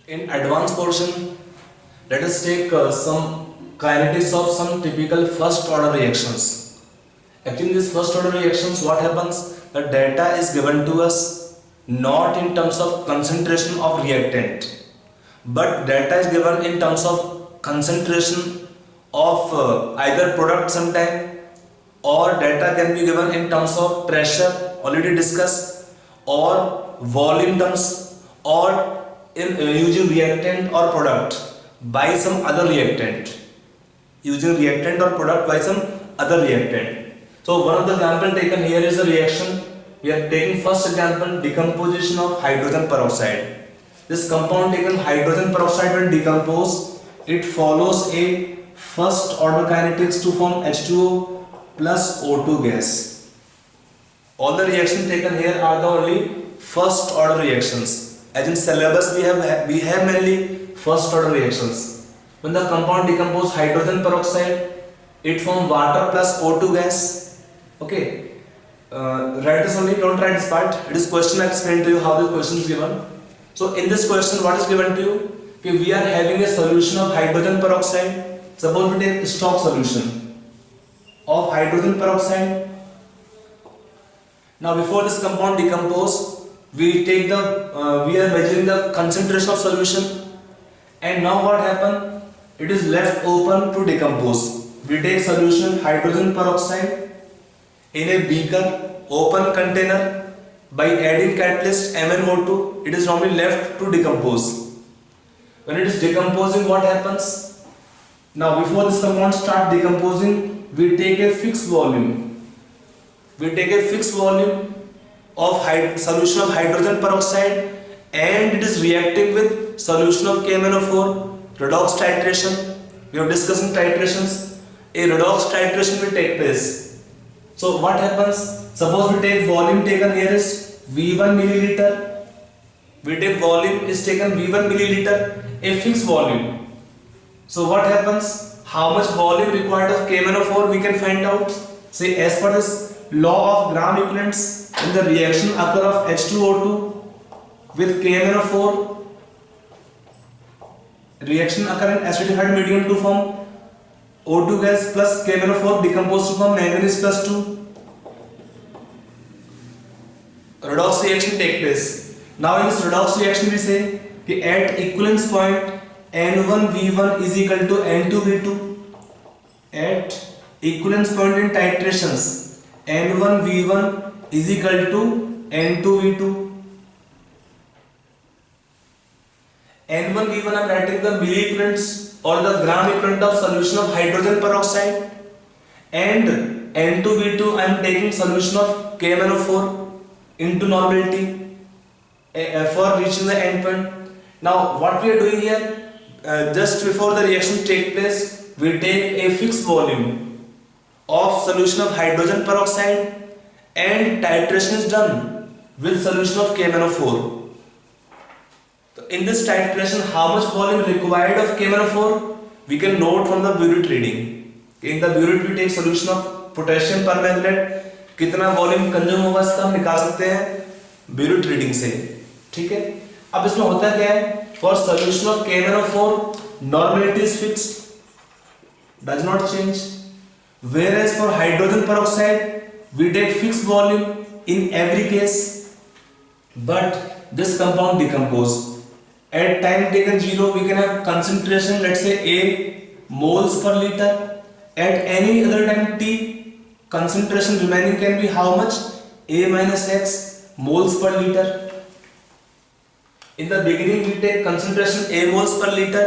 In advanced portion, let us take some kinetics of some typical first order reactions. Actually, in these first order reactions, what happens? The data is given to us not in terms of concentration of reactant, but data is given in terms of concentration of either product sometime, or data can be given in terms of pressure already discussed, or volume terms, or in using reactant or product by some other reactant, using reactant or product by some other reactant. So one of the example taken here is the reaction. We are taking first example, decomposition of hydrogen peroxide. This compound taken hydrogen peroxide when decomposed, it follows a first order kinetics to form H2O plus O2 gas. All the reactions taken here are the only first order reactions. As in syllabus we have mainly first order reactions. When the compound decomposes hydrogen peroxide, it forms water plus O2 gas. Okay. Write this only, don't write this part. It is question. I explain to you how the question is given. So in this question, what is given to you? Okay, we are having a solution of hydrogen peroxide. Suppose we take stock solution of hydrogen peroxide. Now before this compound decompose, we are measuring the concentration of solution, and now what happened? It is left open to decompose. We take solution hydrogen peroxide in a beaker, open container. By adding catalyst MnO2, it is normally left to decompose. When it is decomposing, what happens? Now before this compound start decomposing, we take a fixed volume. We take a fixed volume of solution of hydrogen peroxide, and it is reacting with solution of KMnO4, redox titration. We are discussing titrations. A redox titration will take place. So what happens? Suppose we take volume taken here is V1 milliliter. We take volume is taken V1 milliliter, a fixed volume. So what happens? How much volume required of KMnO4 we can find out? Say as per this law of gram equivalents, in the reaction occur of H2O2 with KMnO4, reaction occur in acidified medium to form O2 gas plus KMnO4 decomposed to form manganese plus 2. Redox reaction take place. Now in this redox reaction we say that at equivalence point N1V1 is equal to N2V2. At equivalence point in titrations, N1V1 is equal to N2V2. N1V1 I am writing the milliequivalents or the gram equivalent of solution of hydrogen peroxide, and N2V2 I am taking solution of KMnO4 into normality for reaching the end point. Now what we are doing here, just before the reaction take place, we take a fixed volume of solution of hydrogen peroxide, and titration is done with solution of KMnO4. So in this titration, how much volume required of KMnO4 we can note from the burette reading. In the burette we take solution of potassium permanganate, कितना volume consume होगा इसका हम निकाल सकते हैं burette reading से. ठीक है. अब इसमें होता क्या है? For solution of KMnO4 normality is fixed, does not change, whereas for hydrogen peroxide we take fixed volume in every case, but this compound decompose. At time taken 0 we can have concentration, let's say A moles per liter. At any other time T, concentration remaining can be how much? A minus X moles per liter. In the beginning we take concentration A moles per liter.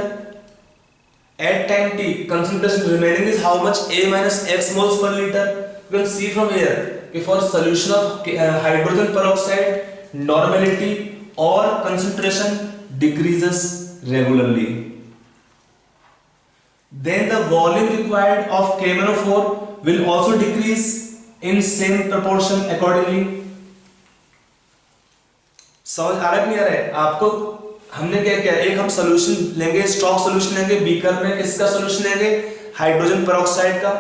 At time T, concentration remaining is how much? A minus X moles per liter. You can see from here, for solution of hydrogen peroxide, normality or concentration decreases regularly. Then the volume required of KMnO4 will also decrease in same proportion accordingly. समझ आ रहा है? नहीं आ रहा है आपको? हमने क्या किया, एक हम सॉल्यूशन लेंगे, स्टॉक सॉल्यूशन लेंगे, बीकर में किसका सॉल्यूशन लेंगे? हाइड्रोजन पेरोक्साइड का.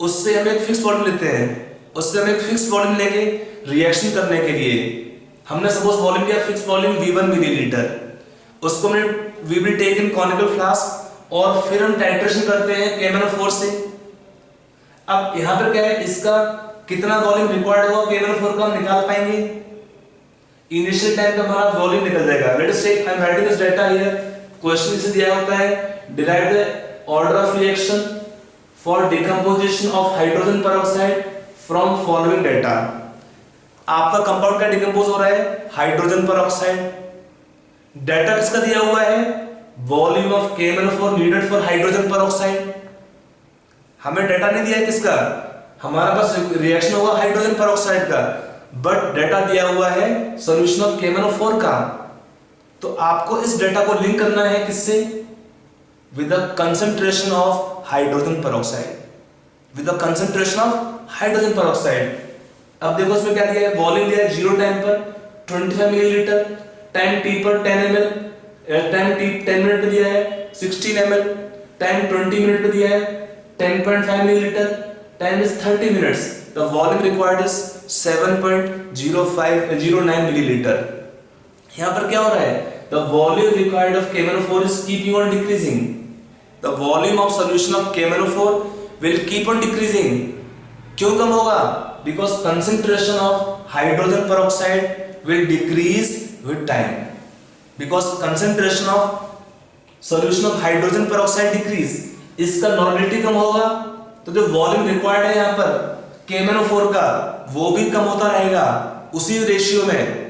उससे हम एक फिक्स वॉल्यूम लेते हैं, उससे हम एक फिक्स वॉल्यूम लेंगे रिएक्शन करने के लिए. हमने सपोज वॉल्यूम लिया फिक्स वॉल्यूम V1 मिलीलीटर. उसको we will take in conical flask और फिर हम टाइट्रेशन करते हैं KMnO4 से। अब यहाँ पर क्या है, इसका कितना वॉल्यूम रिक्वायर्ड होगा KMnO4 का हम निकाल पाएंगे। इनिशियल टाइम पे हमारा वॉल्यूम निकल जाएगा। Let us take, I am writing this data here. Question इसे दिया होता है, derive the order of reaction for decomposition of hydrogen peroxide from following data. आपका कंपाउंड का डिकम्पोज हो रहा है हाइड्रोजन पेरोक्साइड। डाटा किसका दिया हुआ है, volume of KMnO4 needed for hydrogen peroxide. हमें डाटा नहीं दिया है किसका, हमारा पास रिएक्शन होगा हाइड्रोजन पेरोक्साइड का, बट डाटा दिया हुआ है सॉल्यूशन ऑफ KMnO4 का। तो आपको इस डाटा को लिंक करना है किससे, with the concentration of hydrogen peroxide, with the concentration of hydrogen peroxide. अब देखो इसमें क्या दिया है, वॉल्यूम दिया है 0 टाइम पर 25 मिलीलीटर, टाइम t पर 10 ml, टाइम t 10 मिनट पे दिया है 16 ml, टाइम 20 मिनट पे दिया है 10.5 millilitre, time is 30 minutes. The volume required is 7.09 millilitre. यहाँ पर क्या हो रहा है, the volume required of KMnO4 is keeping on decreasing. The volume of solution of KMnO4 will keep on decreasing. क्यों कम होगा, because concentration of hydrogen peroxide will decrease with time. Because concentration of solution of hydrogen peroxide decrease, इसका normality कम होगा, तो जो volume required है यहाँ पर KMnO4 का वो भी कम होता रहेगा उसी रेशियो में।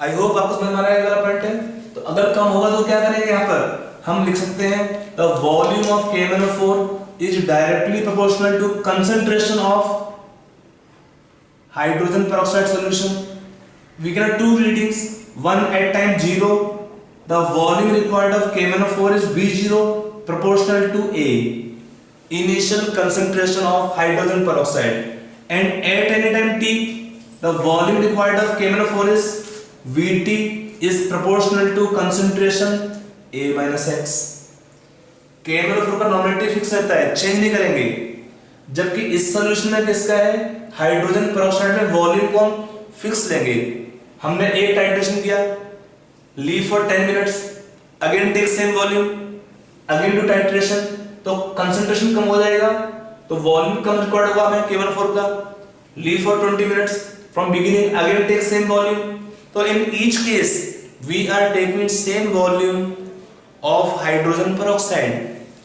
आई होप आपको समझ में आ रहा है अगला पॉइंट है। तो अगर कम होगा तो क्या करेंगे, यहाँ पर हम लिख सकते हैं the volume of KMnO4 is directly proportional to concentration of hydrogen peroxide solution. We can to readings, one at time 0, the volume required of KMnO4 is B0 proportional to A, initial concentration of hydrogen peroxide, and at any time t, the volume required of KMnO4 is Vt is proportional to concentration A minus x. KMnO4 का normality fix रहता है, change नहीं करेंगे। जबकि इस solution में किसका है, हाइड्रोजन पेरोक्साइड में वॉल्यूम को हम फिक्स लेंगे। हमने एक टाइट्रेशन किया, leave for 10 minutes, again take same volume, again do titration, तो कंसंट्रेशन कम हो जाएगा, तो वॉल्यूम कम रिक्वायर्ड होगा हमें KMnO4 का। Leave for 20 minutes, from beginning again take same volume. तो in each case we are taking same volume of hydrogen peroxide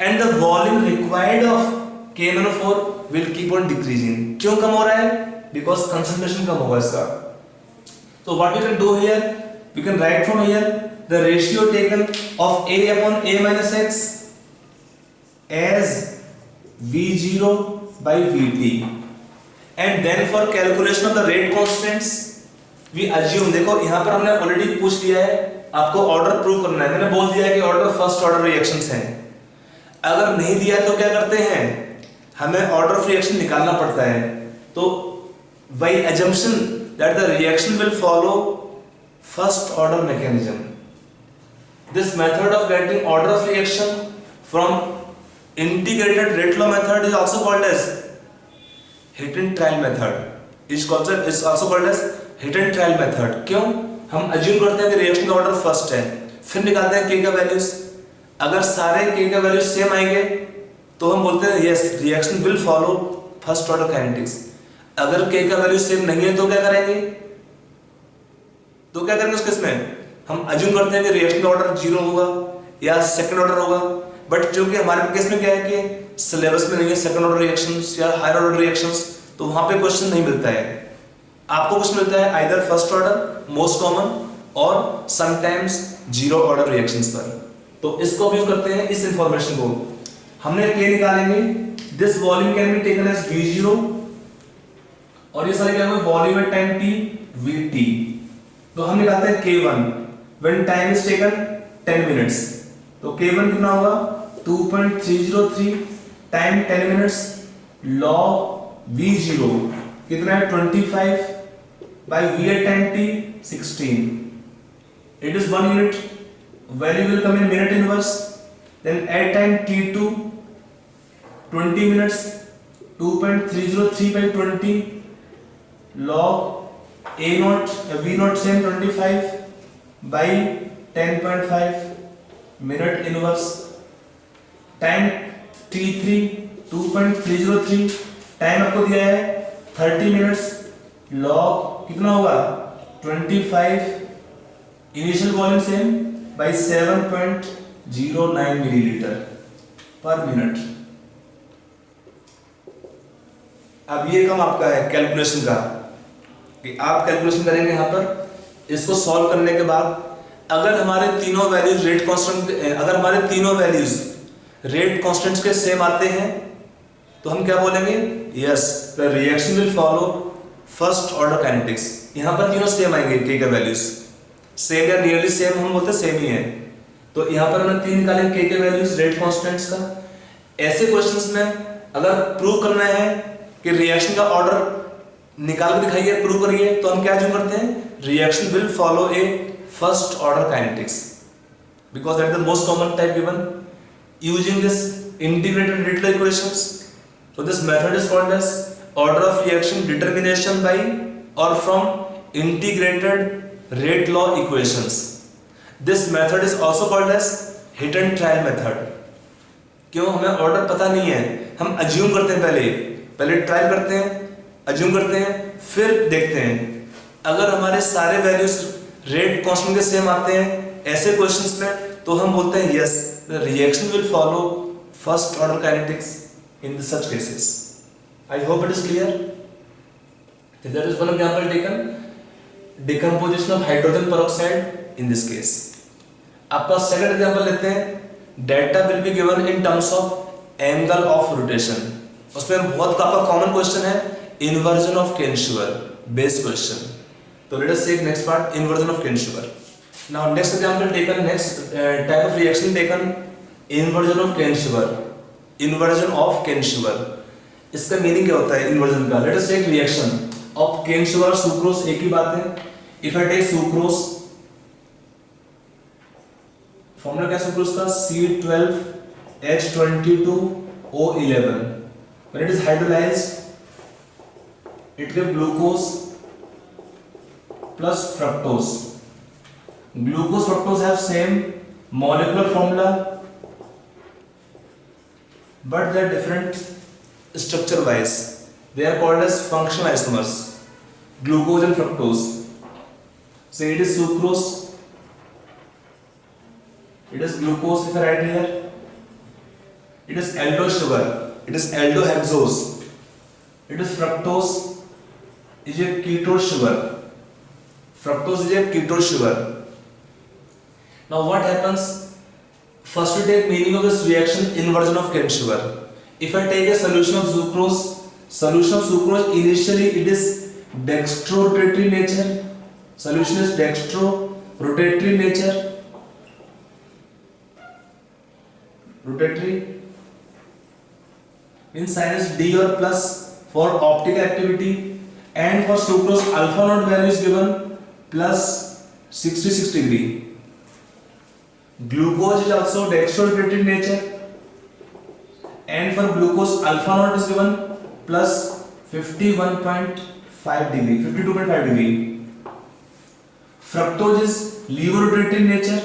and the volume required of KMnO4 will keep on decreasing. क्यों कम हो रहा है, because concentration कम होगा इसका। तो what we can do here, we can write from here the ratio taken of A upon A minus x as V0 by Vt, and then for calculation of the rate constants we assume, देखो यहाँ पर हमने already पूछ लिया है, आपको order prove करना है। मैंने बोल दिया है कि ऑर्डर फर्स्ट ऑर्डर रिएक्शंस हैं। अगर नहीं दिया तो क्या करते हैं, हमें ऑर्डर ऑफ रिएक्शन निकालना पड़ता है। तो by assumption that the reaction will follow first order mechanism, this method of getting order of reaction from integrated rate law method is also called as hit and trial method. Is also called as hit and trial method. क्यों, हम assume करते हैं कि reaction का order first है, फिर निकालते हैं K का वैल्यूज। अगर सारे K का वैल्यूज सेम आएंगे तो हम बोलते हैं yes reaction will follow first order kinetics. अगर K का वैल्यू सेम नहीं है तो क्या करेंगे, उस केस में हम अज्यूम करते हैं कि रिएक्शन का ऑर्डर 0 होगा या सेकंड ऑर्डर होगा। बट क्योंकि हमारे केस में क्या है कि सिलेबस में नहीं है सेकंड ऑर्डर रिएक्शंस या हायर ऑर्डर रिएक्शंस, तो वहां पे क्वेश्चन नहीं मिलता है। आपको कुछ मिलता है either first order most common और समटाइम्स 0 ऑर्डर रिएक्शंस पर। तो इसको यूज करते हैं, इस इंफॉर्मेशन को हमने K निकालेंगे। This volume can be taken as V0 और ये सारे क्या होंगे, volume at time t Vt। तो हम निकालते हैं K1 when time is taken 10 minutes, तो K1 कितना होगा 2.303, टाइम 10 मिनट्स, log V0 कितना है 25 by V at time t 16, it is 1 unit, value will come in minute inverse, then at time t2 20 minutes, 2.303 by 20 log A0 V0 same 25 by 10.5, minute inverse, time T3 2.303, time आपको दिया है 30 minutes, log कितना होगा 25, initial volume same by 7.09 millilitre पर minute. अब ये काम आपका है कैलकुलेशन का, कि आप कैलकुलेशन करेंगे यहां पर। इसको सॉल्व करने के बाद अगर हमारे तीनों वैल्यूज रेट कांस्टेंट, अगर हमारे तीनों वैल्यूज रेट कांस्टेंट्स के सेम आते हैं तो हम क्या बोलेंगे, yes the reaction will follow first order kinetics. यहां पर तीनों सेम आएंगे, के का वैल्यूज सेम या नियरली सेम, हम बोलते सेम ही है। तो यहां पर हमने तीन निकाले के वैल्यूज रेट कांस्टेंट्स का। ऐसे क्वेश्चंस में अगर प्रूव करना है कि रिएक्शन का ऑर्डर निकाल के दिखाइए, प्रूव करिए, तो हम क्या अज्यूम करते हैं, reaction will follow A first order kinetics because that is the most common type given using this integrated rate law equations. So this method is called as order of reaction determination by or from integrated rate law equations. This method is also called as hit and trial method. क्यों, हमें order पता नहीं है, हम assume करते हैं, पहले try करते हैं, अज्यूम करते हैं, फिर देखते हैं। अगर हमारे सारे वैल्यूज रेट कांस्टेंट के सेम आते हैं ऐसे क्वेश्चंस में, तो हम बोलते हैं yes the reaction will follow first order kinetics in such cases. I hope it is clear. There is one example taken, decomposition of hydrogen peroxide in this case. आपका second example लेते हैं, data will be given in terms of angle of rotation. उसमें बहुत आपका common question है inversion of Kenshouer, base question. तो let us take next part, inversion of Kenshouer. Now next example taken, next type of reaction taken, inversion of Kenshouer. Inversion of cane sugar, इसका meaning क्या होता है inversion का? Let us take reaction of cane sugar और sucrose, एक ही बात है। If I take sucrose, formula क्या है सुक्रोज का, C12H22O11, when it is hydrolysed it give glucose plus fructose. Glucose fructose have same molecular formula but they are different structure wise. They are called as functional isomers, glucose and fructose. So it is sucrose, it is glucose if I write here, it is aldose sugar, it is aldohexose, it is fructose, is a ketose sugar, fructose is a ketose sugar. Now what happens? First we take meaning of this reaction, inversion of Kenshouer. If I take a solution of sucrose, initially it is dextro-rotatory nature. Solution is dextro-rotatory nature. Rotatory means sign is D or plus for optical activity, and for sucrose alpha naught value is given plus 66 degree. Glucose is also dextro-rotatory nature, and for glucose alpha naught is given plus 51.5 degree, 52.5 degree. Fructose is levorotatory nature,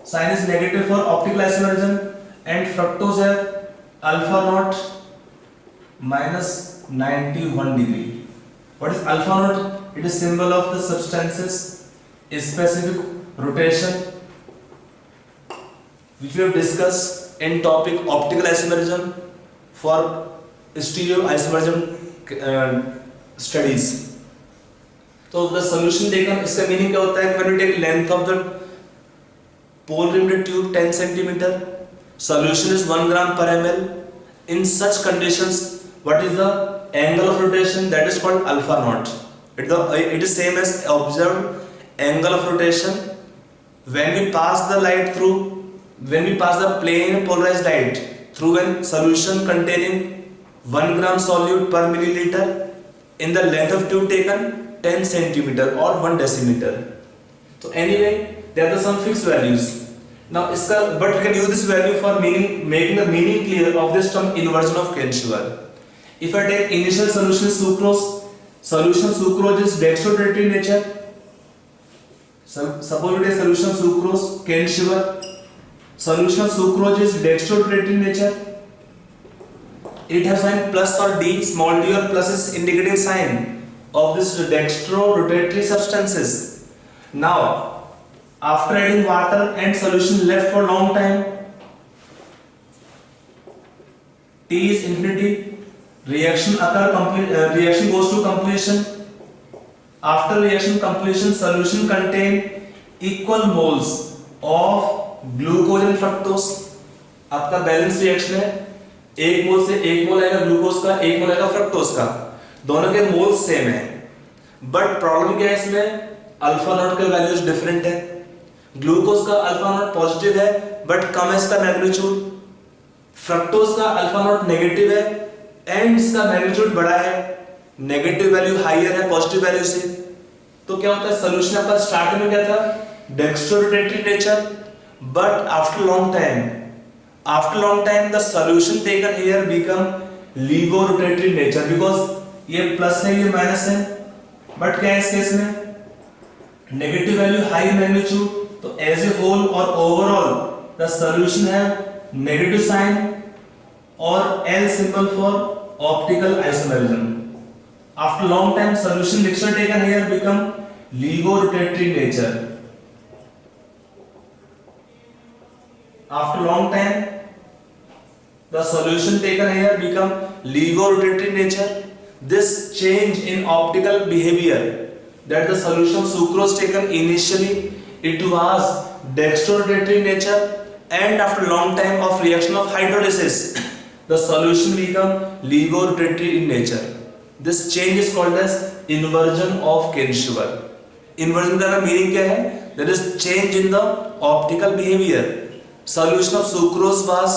sign is negative for optical isomerism, and fructose have alpha naught minus 91 degree. What is alpha naught? It is symbol of the substance's specific rotation, which we have discussed in topic optical isomerism for stereo isomerism studies. तो the solution taken, इसका meaning क्या होता है? When you take length of the pole rimmed tube 10 centimeter, solution is 1 gram per ml. In such conditions, what is the angle of rotation? That is called alpha naught. It is same as observed angle of rotation when we pass the light through. When we pass the plane polarized light through a solution containing 1 gram solute per milliliter in the length of tube taken 10 centimeter or 1 decimeter. So anyway, there are some fixed values. Now, but we can use this value for making the meaning clear of this term inversion of Kenshouer. If I take initial solution sucrose is dextro-rotatory nature. Suppose it is solution sucrose, cane sugar. Solution sucrose is dextrorotatory in nature. It has sign plus or D, small d or plus is indicating sign of this dextrorotatory substances. Now, after adding water and solution left for long time, T is infinity. Reaction goes to completion. After reaction completion, solution contain equal moles of glucose and fructose. आपका balance reaction है, एक मोल से एक मोल आएगा glucose का, एक मोल आएगा fructose का, दोनों के मोल सेम है. बट प्रॉब्लम क्या है इसमें, अल्फा नॉट के वैल्यूज डिफरेंट है. ग्लूकोज का अल्फा नॉट पॉजिटिव है बट कम है इसका मैग्नीट्यूड. फ्रक्टोज का अल्फा नॉट नेगेटिव है एंड इसका मैग्नीट्यूड बड़ा है, नेगेटिव वैल्यू हाइयर है पॉजिटिव वैल्यू से. तो क्या होता है, सोल्यूशन आपका स्टार्टिंग में क्या था, dextrorotatory nature. But after long time the solution taken here become levorotatory nature because ये प्लस है ये माइनस है. बट क्या है इस केस में, नेगेटिव वैल्यू हाई मैग्नीट्यूड, तो एज ए होल और ओवरऑल द सॉल्यूशन है नेगेटिव साइन और L symbol for optical isomerism. After long time solution mixture taken here become levorotatory nature. After long time, the solution taken here become levorotatory nature. This change in optical behavior, that the solution sucrose taken initially, it was dextrorotatory nature, and after long time of reaction of hydrolysis, the solution become levorotatory in nature. This change is called as inversion of cane sugar. Inversion का meaning क्या है? There is change in the optical behavior. Solution of sucrose was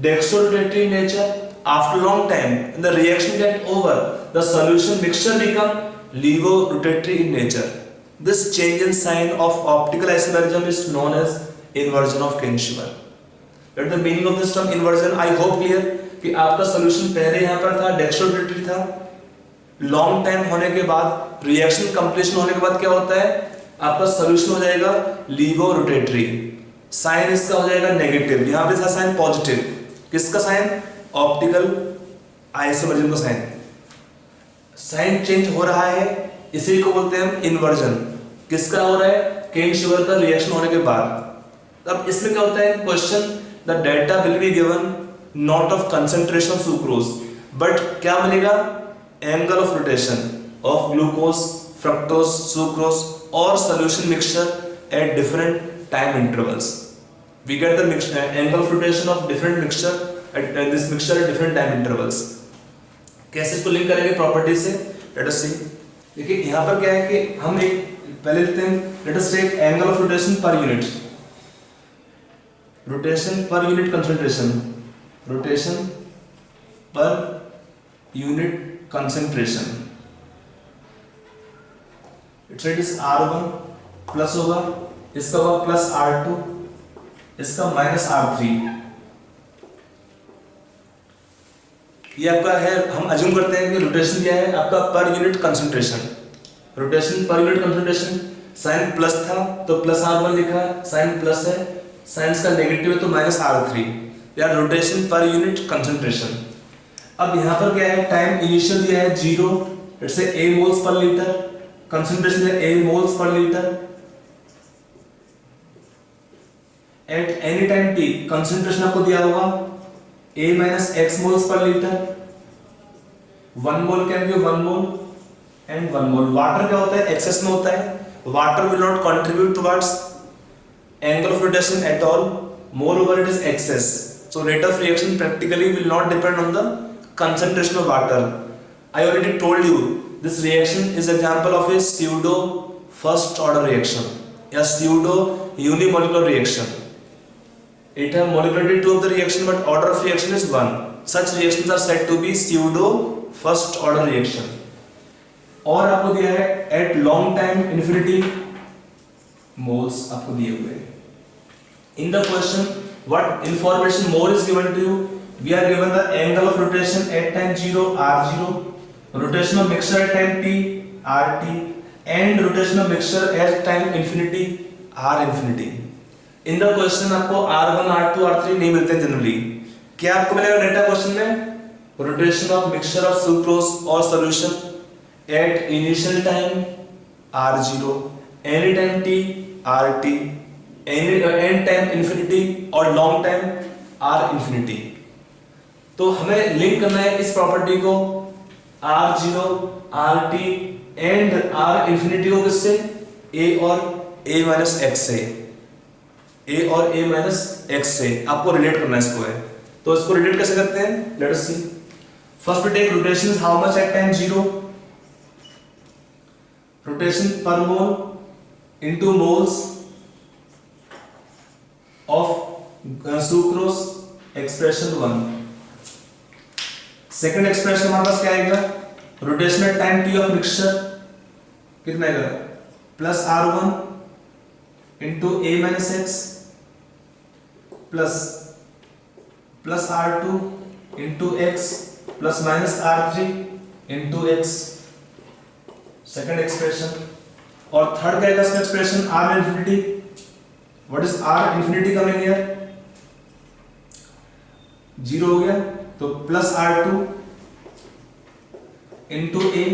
dextrorotatory in nature. After long time, when the reaction get over, the solution mixture become levorotatory in nature. This change in sign of optical isomerism is known as inversion of cane sugar. That the meaning of this term inversion. I hope clear कि आपका solution पहले यहाँ पर था dextrorotatory था. Long time होने के बाद reaction completion होने के बाद क्या होता है, आपका solution हो जाएगा levorotatory. साइन इसका हो जाएगा नेगेटिव, यहाँ पे था साइन पॉजिटिव. किसका साइन, ऑप्टिकल आइसोमेरिज्म का साइन. साइन चेंज हो रहा है, इसी को बोलते हैं हम इन्वर्जन. किसका हो रहा है, केन शुगर का रिएक्शन होने के बाद. अब इसमें क्या होता है, question the data will be given not of concentration of sucrose, but क्या बनेगा, angle of rotation of glucose, fructose, sucrose और solution mixture at different time intervals. We get the angle of rotation of different mixture at this mixture at different time intervals. कैसे इसको link करेंगे property से, let us see. देखिए यहाँ पर क्या है कि हम एक पहले लेते हैं, let us take angle of rotation per unit. Rotation per unit concentration. Rotation per unit concentration. It is R1 plus होगा, इसका होगा प्लस R2, इसका माइनस R3. ये आपका है, हम अज्यूम करते हैं कि रोटेशन क्या है आपका per unit concentration. Rotation per unit concentration, sign plus था तो प्लस R1 लिखा, साइन प्लस है, साइन का नेगेटिव है तो माइनस R3. यार रोटेशन पर यूनिट कंसंट्रेशन. अब यहाँ पर क्या है, टाइम इनिशियल दिया है 0, it's A moles per litre, concentration है A moles per litre. At any time t concentration आपको दिया होगा A minus x moles per liter. 1 mole can be 1 mole and 1 mole. Water क्या होता है, एक्सेस में होता है. Water will not contribute towards angle of rotation at all. Moreover, it is excess. So rate of reaction practically will not depend on the concentration of water. I already told you this reaction is example of a pseudo first order reaction. A pseudo unimolecular reaction. It has molecularity 2 of the reaction, but order of reaction is 1. Such reactions are said to be pseudo first order reaction. और आपको दिया है at long time infinity moles आपको दिए हुए हैं. In the question, what information more is given to you? We are given the angle of rotation at time 0 r0, rotation of mixture at time t rt, and rotation of mixture at time infinity are infinity. In the question आपको R1 R2 R3 नहीं मिलते generally. क्या आपको मिलेगा data question में? Rotation of mixture of sucrose और solution at initial time R0, any time t RT, any time infinity और long time R infinity. तो हमें लिंक करना है इस प्रॉपर्टी को R0 RT and R infinity को किससे? A और A माइनस एक्स से, A और A माइनस एक्स से आपको रिलेट करना है इसको है। तो इसको रिलेट कैसे करते हैं? Let us see. First we take rotation how much at time 0, rotation पर mole into moles of sucrose expression 1। Second expression हमारे पास क्या आएगा? Rotation at time t of mixture कितना आएगा? Plus R1 into A minus x plus R2 into x plus minus R3 into x. Second expression. और third क्या है expression R infinity. What is R infinity coming here? 0 हो गया तो plus R2 into A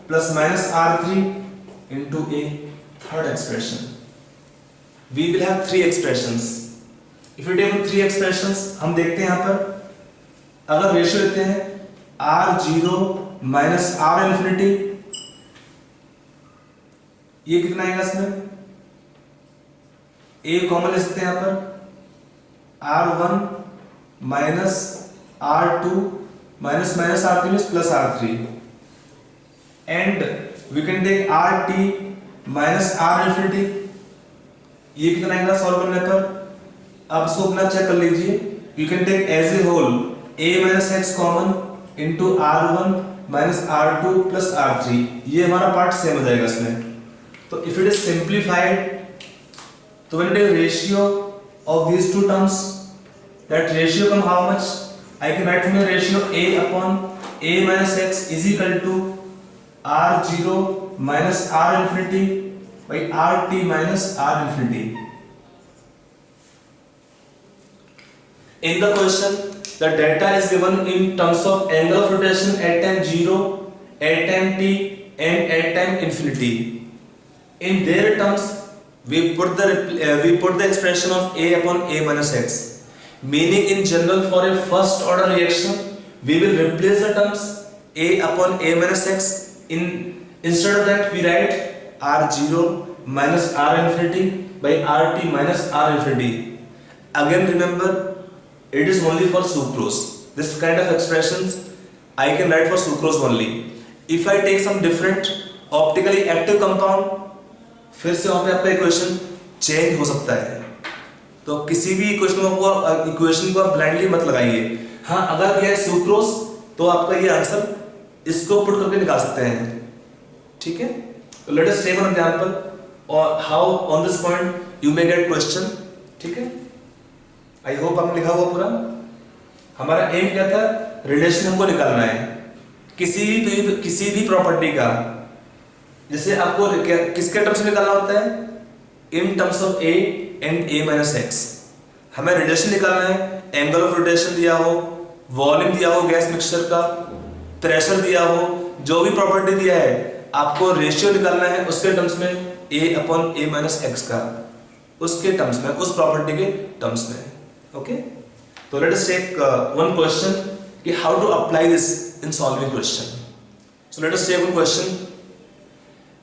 plus minus R3 into A। Third expression. We will have three expressions. If you take three expressions, हम देखते हैं यहाँ पर अगर रेशियो लेते हैं R0 माइनस R इंफिनिटी, ये कितना आएगा इसमें? A कॉमन ले सकते हैं यहाँ पर R1 minus R2 minus minus R3 means plus R3 and we can take RT minus R infinity. ये कितना आएगा सॉल्व करने पर? आप इसको अपना चेक कर लीजिए। You can take as a whole A minus x common into R1 minus R2 plus R3। ये हमारा पार्ट सेम हो जाएगा इसमें। तो इफ इट इज सिंप्लीफाइड तो when the ratio of these two terms, that ratio come how much? I can write from the ratio A upon A minus x is equal to R0 minus R infinity by RT minus R infinity. In the question, the data is given in terms of angle of rotation at time 0, at time t, and at time infinity. In their terms, we put the expression of A upon A minus x. Meaning, in general, for a first order reaction, we will replace the terms A upon A minus x. Instead of that, we write R0 minus R infinity by RT minus R infinity. Again, remember, it is only for sucrose. This kind of expressions I can write for sucrose only. If I take some different optically active compound, फिर से वहाँ पे आपका equation change हो सकता है। तो किसी भी इक्वेशन को आप ब्लाइंडली मत लगाइए। हाँ, अगर यह सुक्रोज तो आपका ये आंसर इसको पुट करके निकाल सकते हैं। ठीक है, तो let us take an example और how on this point you may get question. ठीक है, आई होप आपने लिखा हुआ पूरा। हमारा एम क्या था? रिलेशन हमको निकालना है किसी भी प्रॉपर्टी का। जैसे आपको किसके टर्म्स में निकालना होता है? In terms of A and A minus x. हमें रिलेशन निकालना है, एंगल ऑफ रोटेशन दिया हो, वॉल्यूम दिया हो गैस मिक्सचर का, प्रेशर दिया हो, जो भी प्रॉपर्टी दिया है आपको रेशियो निकालना है उसके टर्म्स में A upon A minus x का, उसके टर्म्स में, उस प्रॉपर्टी के टर्म्स में। ओके, तो let us take one question कि how to apply this in solving question. So let us take one question.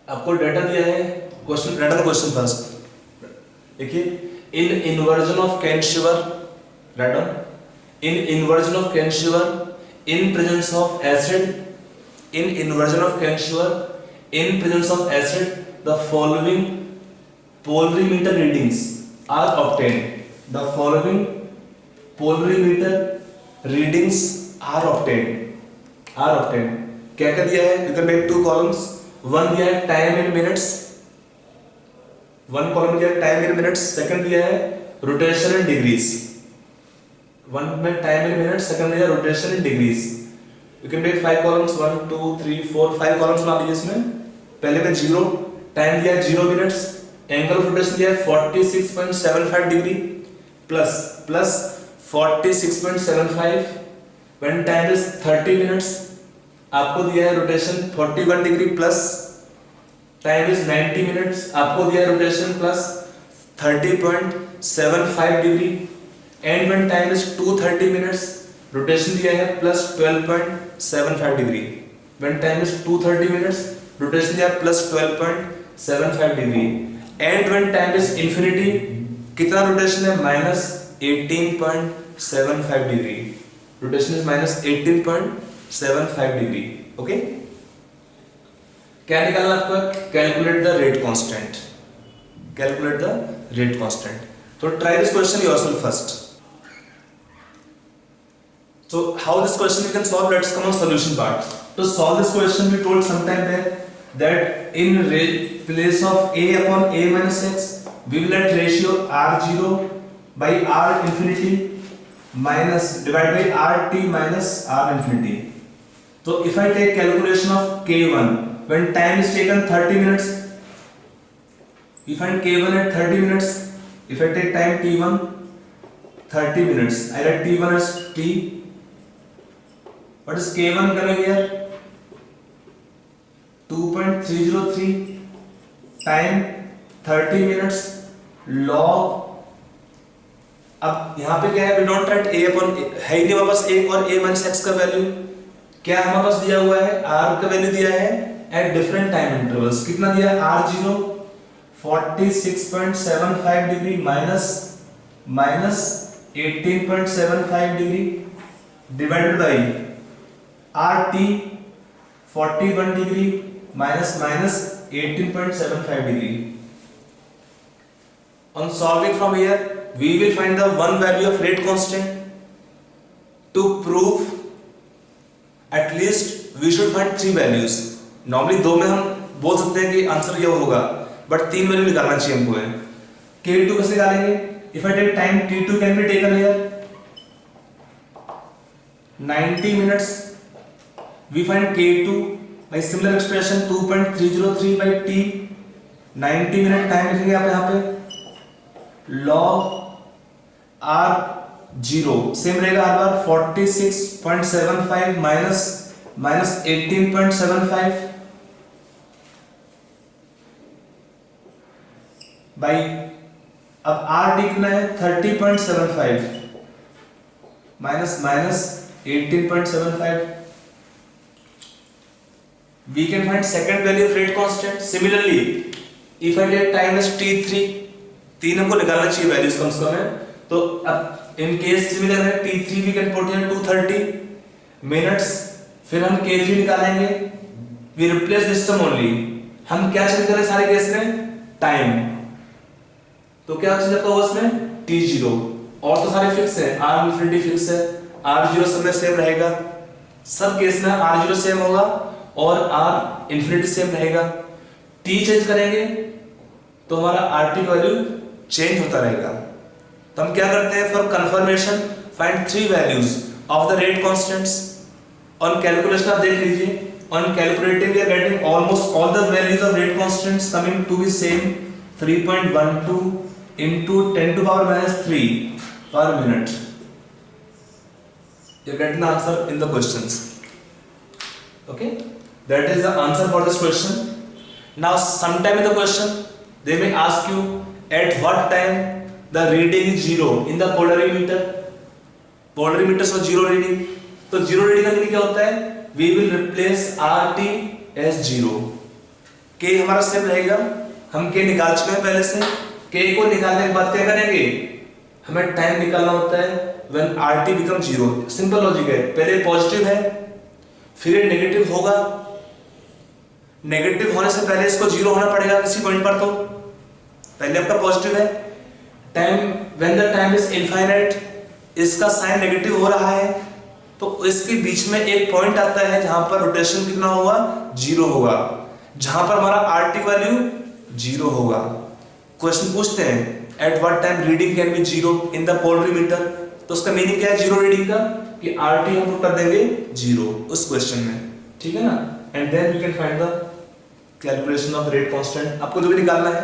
आपको डेटा दिया है, क्वेश्चन डेटा का क्वेश्चन फर्स्ट देखिए। In inversion of cane sugar, right down, in inversion of cane sugar in presence of acid, in inversion of cane sugar in presence of acid the following polarimeter readings are obtained. The following polarimeter readings are obtained. क्या क्या दिया है? You can make two columns. One दिया है time in minutes. One column दिया है time in minutes. Second दिया है rotation in degrees. One में time in minutes. Second दिया है rotation in degrees. You can make 5 columns. 1, 2, 3, 4, 5 columns बना लीजिए इसमें। पहले में 0, टाइम दिया है 0 मिनट्स, एंगल ऑफ रोटेशन दिया है 46.75 degree plus 46.75 when time is 30 minutes, आपको दिया है rotation 41 degree plus time is 90 minutes, आपको दिया है rotation plus 30.75 degree and when time is 230 minutes, rotation दिया है plus 12.75 degree, when time is 230 minutes, rotation दिया है plus 12.75 degree and when time is infinity, कितना रोटेशन है minus 18.75 degree, rotation is minus 18.75 degree. Okay, क्या निकालना आपको? Calculate the rate constant, calculate the rate constant. तो try this question yourself first. So how this question we can solve? Let's come on solution part. To solve this question, we told sometime that in place of a upon a minus x, we will let ratio r0 by r infinity minus divided by rt minus r infinity. So if I take calculation of k1 when time is taken 30 minutes, we find k1 at 30 minutes. If I take time t1 30 minutes, I write t1 as t. What is k1 coming here? 2.303 time 30 minutes log, अब यहाँ पे क्या है? We don't write a upon a, है ही नहीं हमारे पास a और a minus x का वैल्यू, क्या हमारे पास दिया हुआ है? r का वैल्यू दिया है at different time intervals, कितना दिया है? r0 46.75 degree minus 18.75 degree divided by RT 41 degree minus 18.75 degree. On solving from here, we will find the one value of rate constant. To prove, at least we should find three values. Normally दो में हम बोल सकते हैं कि answer ये होगा, but तीन वैल्यू निकालना चाहिए हमको है. K2 कैसे निकालेंगे? If I take time T2 can be taken here 90 minutes. We find K2 by similar expression 2.303 by T, 90 minute time लिखेंगे आप यहाँ पे log R0 सेम रहेगा हर बार 46.75 माइनस 18.75 by अब RT कितना है 30.75 minus 18.75. We can find second value of rate constant. Similarly, if I take time as t3, तीन हमको निकालना चाहिए वैल्यूज कम से कम है, तो अब in case similar है t3 we can put here 230 minutes, फिर हम k3 निकालेंगे, we replace this term only. हम क्या चेंज करें सारे केस में? टाइम. तो क्या चेंज होगा उसमें? t0. और तो सारे फिक्स है, r infinity फिक्स है, r0 समय सेम रहेगा, सब केस में r0 सेम होगा और r इंफिनिटी सेम रहेगा. t चेंज करेंगे तो हमारा rt का वैल्यू चेंज होता रहेगा. तो हम क्या करते हैं? For confirmation find three values of the rate constants. On calculation आप देख लीजिए, on calculating we are getting almost all the values of rate constants coming to be same 3.12 into 10 to power minus 3 per minute. You get the answer in the questions. Okay, that is the answer for this question. Now sometime in the question they may ask you at what time the reading is zero in the polarimeter. Polarimeter so zero reading. तो zero reading का meaning क्या होता है? We will replace RT as 0. K हमारा same रहेगा, हम K निकाल चुके हैं पहले से. K को निकालने के बाद क्या करेंगे? हमें टाइम निकालना होता है when RT become 0. Simple logic है, पहले पॉजिटिव है फिर ये नेगेटिव होगा, नेगेटिव होने से पहले इसको 0 होना पड़ेगा किसी पॉइंट पर. तो पहले आपका पॉजिटिव है, time when the time is infinite, इसका साइन नेगेटिव हो रहा है, तो इसके बीच में एक पॉइंट आता है जहां पर रोटेशन कितना होगा? 0 होगा, जहां पर हमारा RT वैल्यू 0 होगा. क्वेश्चन पूछते हैं at what time reading can be 0 in the polarimeter, तो उसका मीनिंग क्या है 0 रीडिंग का? कि RT हम पुट कर देंगे 0 उस क्वेश्चन में, ठीक है ना. And then we can find the calculation of rate constant, आपको जो भी निकालना है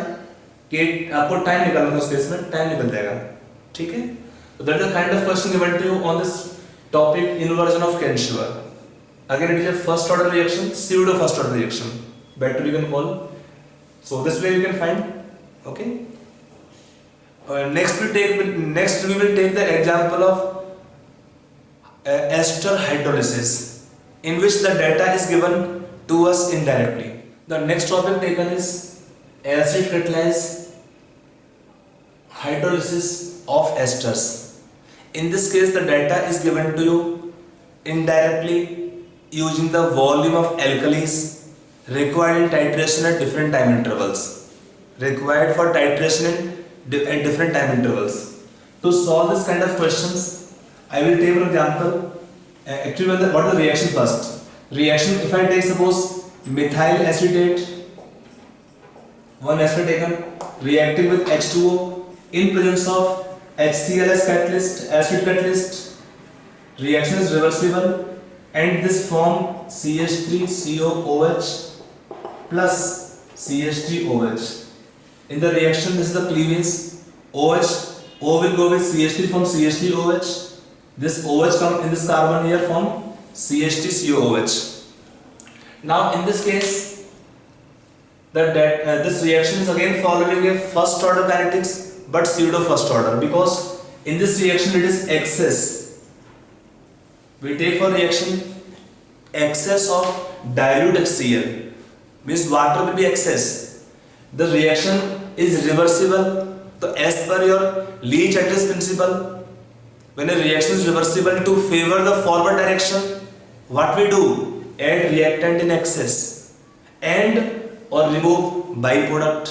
कि आपको टाइम निकालना है, उस केस में टाइम निकल जाएगा, ठीक है। तो that is the kind of question given to you on this topic, inversion of Kenshiro. Again it is a first order reaction, pseudo first order reaction, better you can call. So this way you can find, okay. Next we will take the example of ester hydrolysis, in which the data is given to us indirectly. The next topic taken is acid catalyzed hydrolysis of esters. In this case the data is given to you indirectly using the volume of alkalis required in titration at different time intervals. Required for titration at different time intervals. To solve this kind of questions, I will take an example. Actually, what is the reaction first? Reaction, if I take suppose methyl acetate, one acetate taken, reacting with H2O in presence of HCl as catalyst, acid catalyst. Reaction is reversible and this form CH3COOH plus CH3OH. In the reaction, this is the cleavage. OH, O will go with CH3 from CH3OH. This OH comes in this carbon here from CH3COOH. Now in this case, this reaction is again following a first order kinetics but pseudo first order, because in this reaction it is excess. We take for reaction excess of dilute HCl, means water will be excess. The reaction is reversible. So as per your Lee-Chatterjee principle, when a reaction is reversible, to favor the forward direction, what we do? Add reactant in excess and or remove byproduct.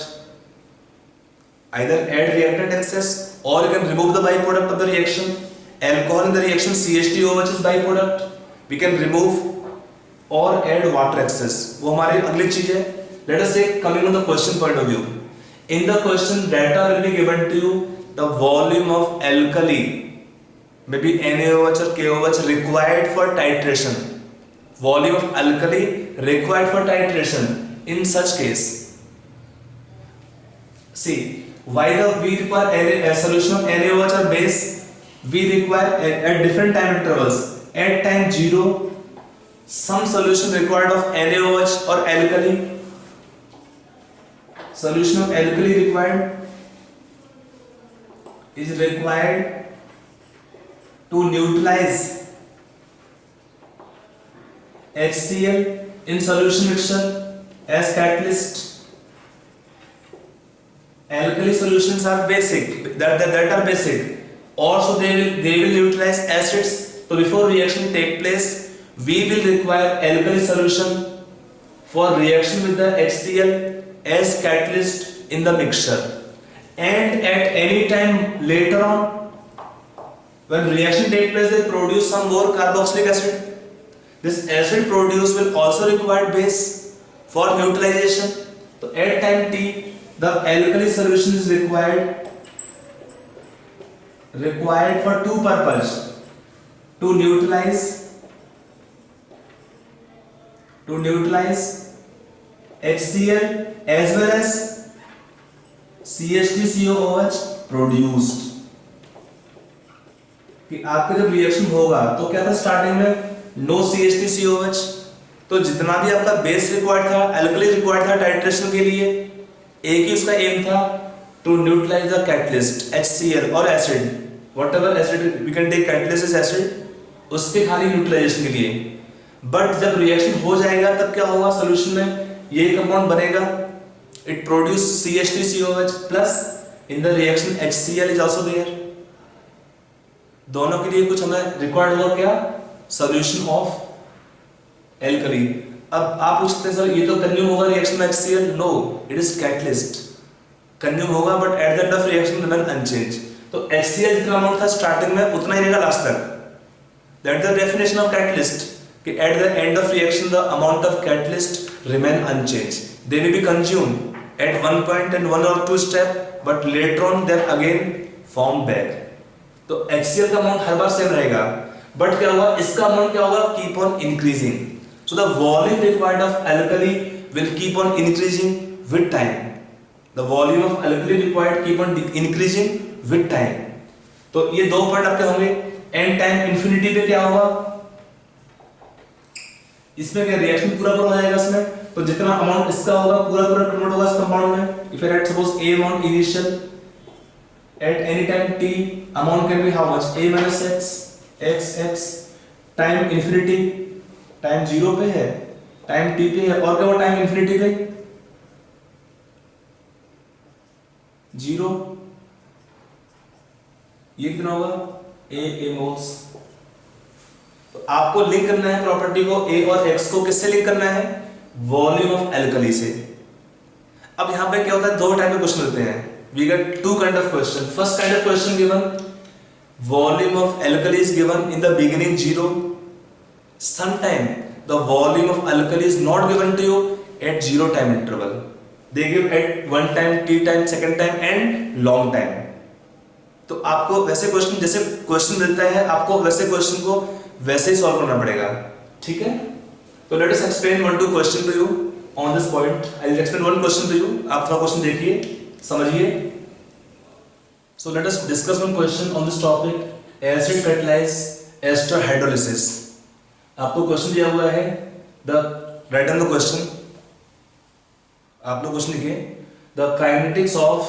Either add reactant excess or you can remove the byproduct of the reaction. Alcohol in the reaction CH3OH is byproduct. We can remove or add water excess. वो हमारी अगली चीज है. Let us say, coming on the question point of view. In the question, data will be given to you the volume of alkali, maybe NaOH or KOH required for titration. Volume of alkali required for titration. In such case, see, why we require a solution of NaOH or base? We require at different time intervals. At time 0, some solution required of NaOH or alkali. Solution of alkali is required to neutralize HCl in solution mixture as catalyst. Alkali solutions are basic, that are basic. Also they will neutralize acids. So before reaction take place, we will require alkali solution for reaction with the HCl as catalyst in the mixture. And at any time later on, when reaction takes place, they produce some more carboxylic acid. This acid produced will also require base for neutralization. So at time t, the alkali solution is required for two purposes: to neutralize HCl as well as CH3COOH produced. कि आपका जब reaction होगा तो क्या था starting में no CH3COH, तो जितना भी आपका बेस रिक्वायर्ड था, अल्कली रिक्वायर्ड था टाइट्रेशन के लिए, एक ही उसका एम था to neutralise the catalyst HCl और acid, whatever acid we can take catalyst as acid, उसके खाली न्यूट्रलाइजेशन के लिए. बट जब रिएक्शन हो जाएगा तब क्या होगा, सोल्यूशन में ये कंपाउंड बनेगा, it produce CH3COH plus in the reaction HCl is also there. दोनों के लिए कुछ हमें रिक्वायर्ड होगा क्या, सॉल्यूशन ऑफ एल्कली. अब आप पूछते हैं सर ये तो कंज्यूम होगा रिएक्शन में HCl, no, it is catalyst. Consume होगा but at the end of reaction remain unchanged. तो HCl जितना अमाउंट था स्टार्टिंग में उतना ही रहेगा लास्ट तक. That is the definition of catalyst, कि at the end of reaction the amount of catalyst remain unchanged. They may be consumed at one point and one और two step, but later on they again form back. तो HCl का amount हर बार same रहेगा, but क्या होगा, इसका amount क्या होगा, keep on increasing. So the volume required of alkali will keep on increasing with time. The volume of alkali required keep on increasing with time. तो ये दो पॉइंट आपके होंगे. एन टाइम इंफिनिटी पे क्या होगा, इसमें क्या रिएक्शन पूरा हो जाएगा इसमें, तो जितना अमाउंट इसका होगा पूरा कन्वर्ट होगा इस कंपाउंड में. If I right suppose A amount initial at any time t, amount can be how much, a minus x time infinity, time 0 पे है, टाइम t पे है, और क्या हुआ टाइम इंफिनिटी पे 0, ये कितना होगा a मोल्स. तो आपको लिंक करना है प्रॉपर्टी को a और x को, किससे लिंक करना है, वॉल्यूम ऑफ एल्कली से. अब यहां पे क्या होता है, दो टाइप के क्वेश्चन होते हैं. We get two kind of question. First kind of question given, volume of alkali is given in the beginning 0. Sometime the volume of alkali is not given to you at 0 time interval. They give at 1 time, t time, second time and long time. तो आपको वैसे question, जैसे question देता है आपको वैसे question को वैसे ही सॉल्व करना पड़ेगा. ठीक है, तो let us explain one two question to you on this point. I will explain one question to you. आप थोड़ा क्वेश्चन देखिए, समझिए. So let us discuss one question on this topic, acid catalyzed ester hydrolysis. आपको question दिया हुआ है, the write down the question. आप लोग क्वेश्चन लिखिए, the kinetics of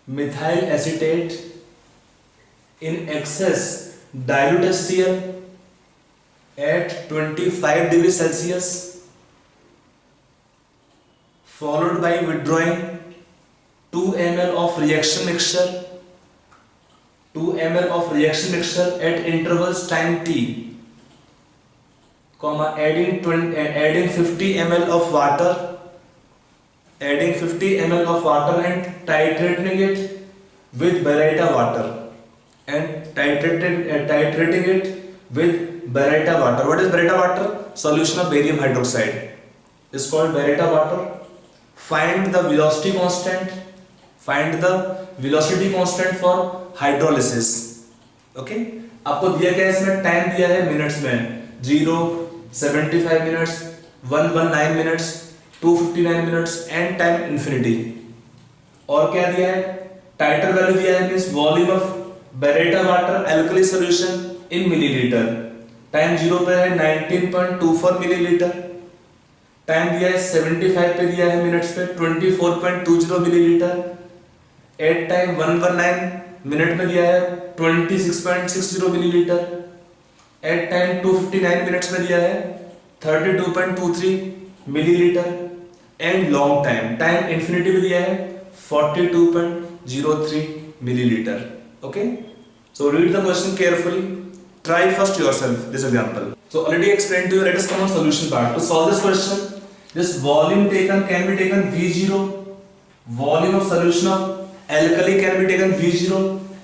methyl acetate in excess dilute HCl at 25 degrees Celsius followed by withdrawing 2 ml of reaction mixture at intervals time t, comma adding 50 ml of water and titrating it with baryta water What is baryta water? Solution of barium hydroxide is called baryta water. Find the velocity constant for hydrolysis. Okay, आपको दिया गया इसमें time दिया है minutes में, 0, 75 minutes, 119 minutes, 259 minutes and time infinity. और क्या दिया है, टाइटर वैल्यू दिया है, means volume of baryta water alkali solution in milliliter. Time 0 पे है 19.24 मिलीलीटर, टाइम दिया है 75 पे दिया है मिनट्स पे 24.20 मिलीलीटर, एट टाइम 119 मिनट में दिया है 26.60 मिलीलीटर, एट टाइम 259 मिनट्स में दिया है 32.23 millilitre and long time infinity में दिया है 42.03 milliliter. Okay, so read the question carefully. Try first yourself this example. So already explained to you. Let us come on solution part. To solve this question, this volume taken can be taken V0. Volume of solution of alkali can be taken V0,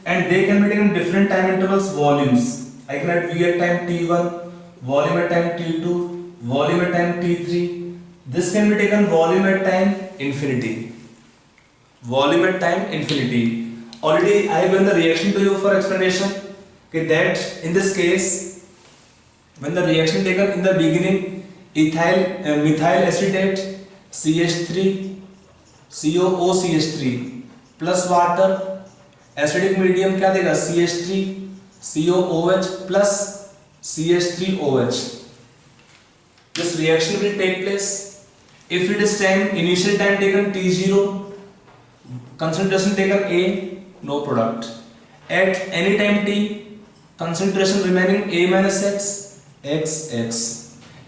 and they can be taken different time intervals volumes. I can write V at time T1, volume at time T2, volume at time T3. This can be taken volume at time infinity. Volume at time infinity. Already I have given the reaction to you for explanation. Okay, that in this case, when the reaction taken in the beginning, methyl acetate CH3 COOCH3 plus water, acidic medium क्या देगा CH3 COOH plus CH3OH. This reaction will take place if it is initial time taken T0, concentration taken A, no product. At any time t, concentration remaining A minus x,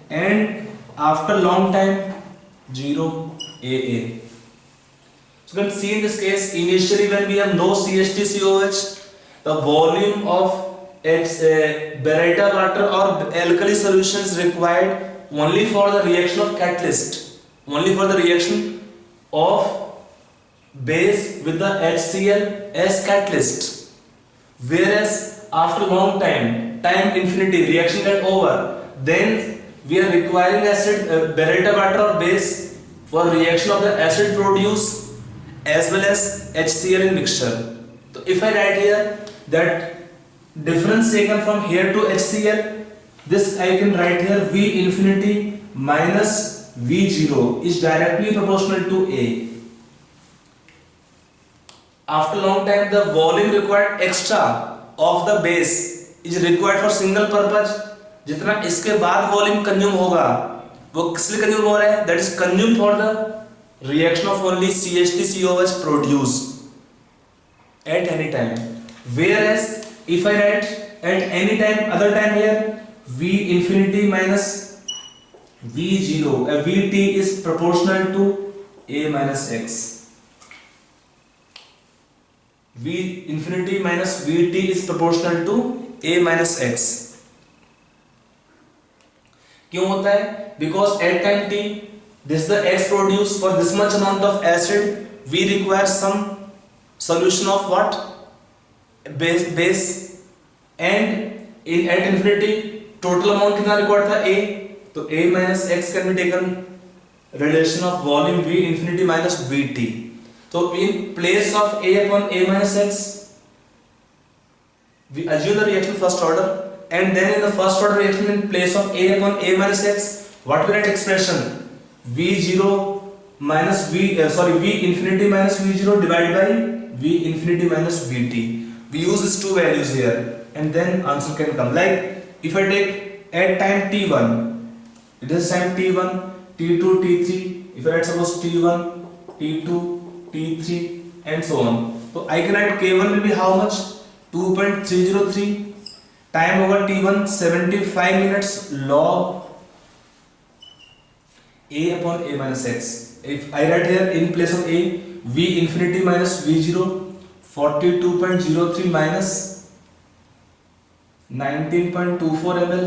and after long time 0 AA. So you can see in this case, initially when we have no CH3COH, the volume of baryta water or alkali solution is required only for the reaction of catalyst, only for the reaction of base with the HCl as catalyst. Whereas after long time infinity, reaction get over, then we are requiring baryta water or base for reaction of the acid produce as well as HCl in mixture. So if I write here that difference taken from here to HCl, this I can write here V infinity minus V0 is directly proportional to A. After long time, the volume required extra of the base is required for single purpose. जितना इसके बाद volume consume होगा वो किस लिए consume हो रहा है? That is consume for the reaction of only CH3COH produce at any time. Whereas if I write at any time other time here, V infinity minus V0, Vt is proportional to A minus x. V infinity minus Vt is proportional to A minus x. क्यों होता है? Because at time t, this the x produced for this much amount of acid, we require some solution of what? Base, and in at infinity total amount कितना required था? A. तो A minus x can be taken relation of volume V infinity minus Vt. So in place of A upon A minus x, we assume the reaction first order, and then in the first order reaction in place of A upon A minus x, what we write expression? V0 minus V infinity minus V0 divided by V infinity minus Vt. We use these two values here, and then answer can come. Like if I take at time t1, it is time t1, t2, t3. If I write suppose t1, t2, t3 and so on, so I can write k1 will be how much? 2.303. Time होगा t1 75 minutes log A upon A minus x. If I write here in place of A, V infinity minus V0 42.03 minus 19.24 ml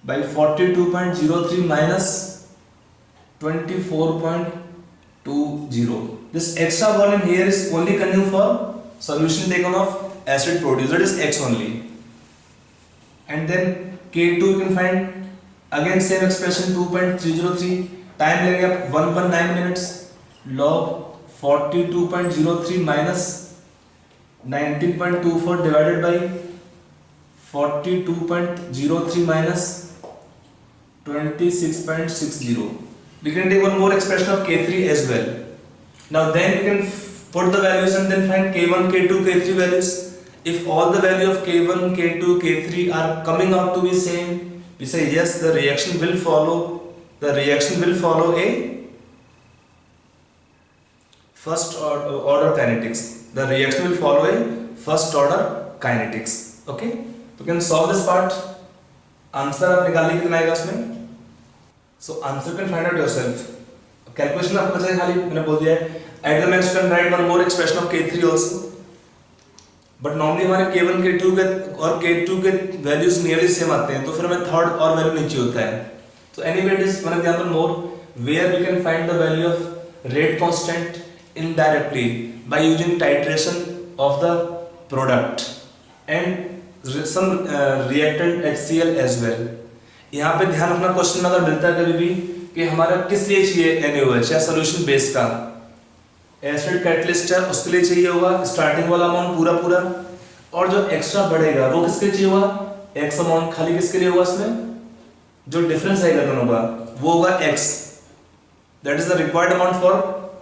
by 42.03 minus 24.20. This extra volume here is only consumed for solution taken of acid produced, that is x only. And then K2 you can find again same expression 2.303. Time लगेगा 119 minutes log 42.03 minus 19.24 divided by 42.03 minus 26.60. We can take one more expression of K3 as well. Now then we can put the values and then find K1, K2, K3 values. If all the value of K1, K2, K3 are coming out to be same, we say yes, the reaction will follow a first order kinetics. The reaction will follow a first order kinetics. Okay, you can solve this part. Answer आप निकालिए कितना आएगा उसमें. So answer can find out yourself. Calculation आपको बचा है खाली मैंने बोल दिया है. At the max you can write one more expression of K3 also. But normally हमारे K1 K2 के और K2 के वैल्यूज नियरली सेम आते हैं, तो फिर हमें थर्ड और वैल्यू नीचे होता है. तो anyway it is one example more where we can find the value of rate constant indirectly by using titration of the product and some reactant HCl as well. यहाँ पे ध्यान रखना क्वेश्चन में अगर मिलता है कभी भी कि हमारा किस लिए चाहिए NaOH या सोल्यूशन बेस का, एसिड कैटलिस्ट है उसके लिए चाहिए होगा स्टार्टिंग वाला अमाउंट पूरा, और जो एक्स्ट्रा बढ़ेगा वो किसके लिए चाहिए होगा? एक्स अमाउंट खाली किसके लिए होगा? इसमें जो डिफरेंस आएगा दोनों का वो होगा x. That is the required amount for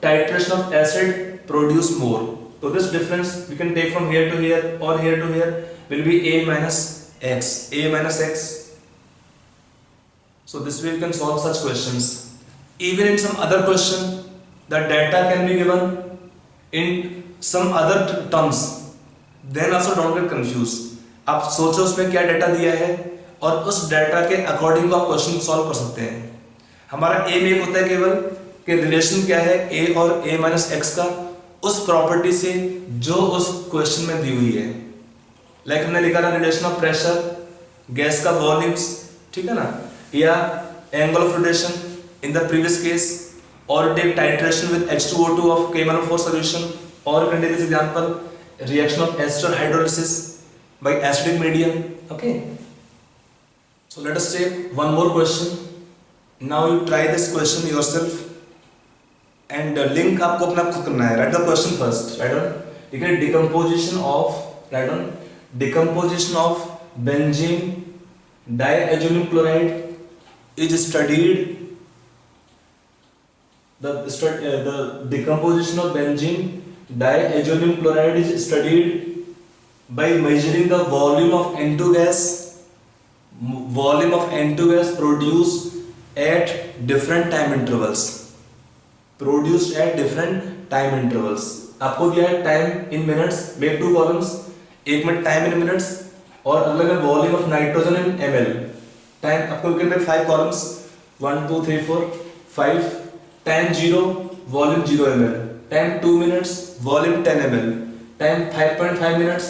titration of acid produce more. तो this difference we can take from here to here और here to here will be a minus x. So this way you can solve such questions. Even in some other question, the data can be given in some other terms. Then also don't get confused. आप सोचो उसमें क्या data दिया है और उस data के according आप क्वेश्चन सॉल्व कर सकते हैं. हमारा एम एक होता है केवल कि रिलेशन क्या है a और a minus x का उस प्रॉपर्टी से जो उस क्वेश्चन में दी हुई है. लाइक हमने लिखा था रिलेशन ऑफ प्रेशर, गैस का वॉल्यूम्स, ठीक है ना, या angle of rotation in the previous case, or take titration with H2O2 of K1O4 solution, or you can take this example reaction of ester hydrolysis by acidic medium. Okay, so let us take one more question. Now you try this question yourself and link आपको अपना खुद करना है. Write the question first. Write down. You can decomposition of benzene diazoxyl chloride is studied the decomposition of benzene diazoinium chloride is studied by measuring the volume of N2 gas produced at different time intervals. आपको दिया है time in minutes, make two columns, एक में time in minutes और अगले में volume of nitrogen in ml. Time आपको given है 5 columns 1 2 3 4 5. Time 0 volume 0 ml. Time 2 minutes volume 10 ml. Time 5.5 minutes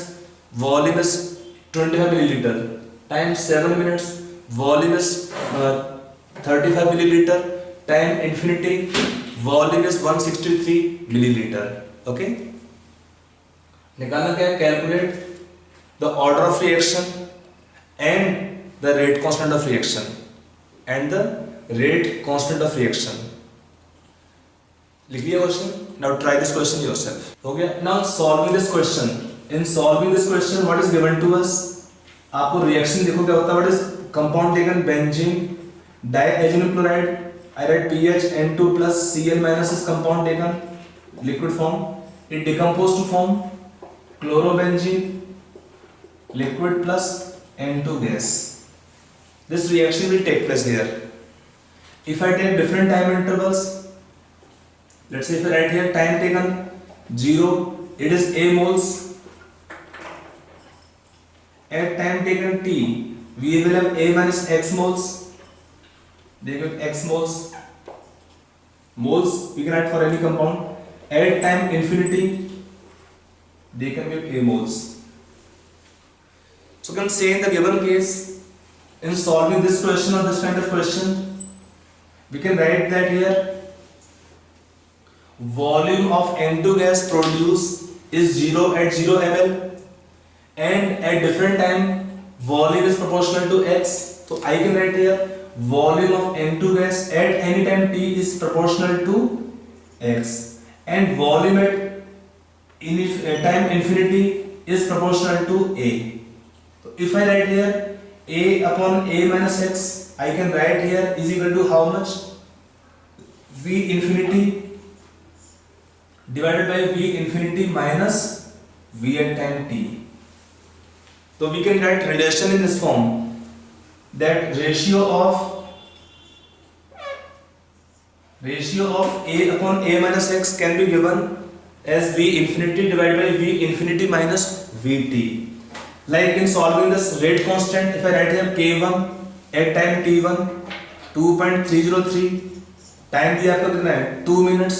volume is 25 millilitre. Time 7 minutes volume is 35 millilitre. Time infinity volume is 163 millilitre. Okay, निकालना क्या है? Calculate the order of reaction and the rate constant of reaction लिख लिया question. Now try this question yourself. हो गया. Now solving this question. In solving this question what is given to us? आपको reaction देखो क्या होता है. What is compound taken? Benzene diazonium chloride. I write PH N2 plus Cl minus is compound taken liquid form. It decomposes to form chlorobenzene liquid plus N2 gas. This reaction will take place here. If I take different time intervals, let's say if I write here time taken 0, it is A moles. At time taken T, we will have A minus X moles. They give X moles. Moles we can write for any compound. At time infinity, they can give A moles. So we can say in the given case, in solving this question or this kind of question, we can write that here volume of N2 gas produced is 0 at 0 ml and at different time volume is proportional to X. So I can write here volume of N2 gas at any time T is proportional to X and volume at time infinity is proportional to A. So if I write here A upon A minus X, I can write here is equal to how much? V infinity divided by V infinity minus V at time T. So we can write relation in this form, that ratio of A upon A minus X can be given as V infinity divided by V infinity minus Vt. Like in solving this rate constant, if I write here K1 at time T1 2.303, time दिया आपको कितना है 2 minutes,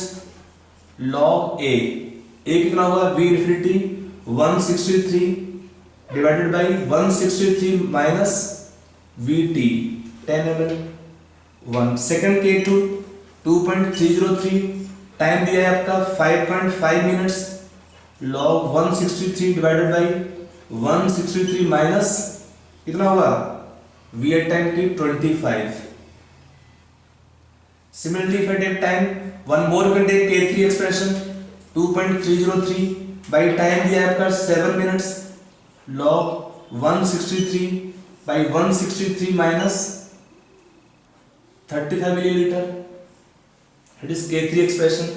log A कितना होगा V infinity 163 divided by 163 minus Vt 10 ml. 1 second K2 2.303, time दिया है आपका 5.5 minutes, log 163 divided by 163 minus कितना होगा V at time T 25. Similarly, if I take time, one more you can take K3 expression 2.303 by time दिया है आपका 7 minutes, log 163 by 163 minus 35 milliliter. It is K3 expression.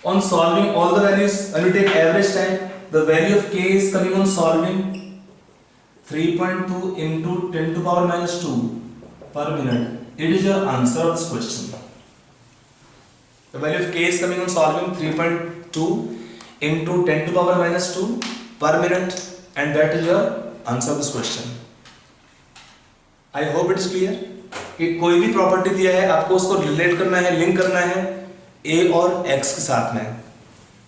On solving all the values, when you take average time, the value of K is coming on solving 3.2 into 10 to power minus 2 per minute. It is your answer of this question. The value of K is coming on solving 3.2 into 10 to power minus 2 per minute, and that is your answer of this question. I hope it is clear. कि कोई भी property दिया है आपको उसको relate करना है, link करना है A और X के साथ में.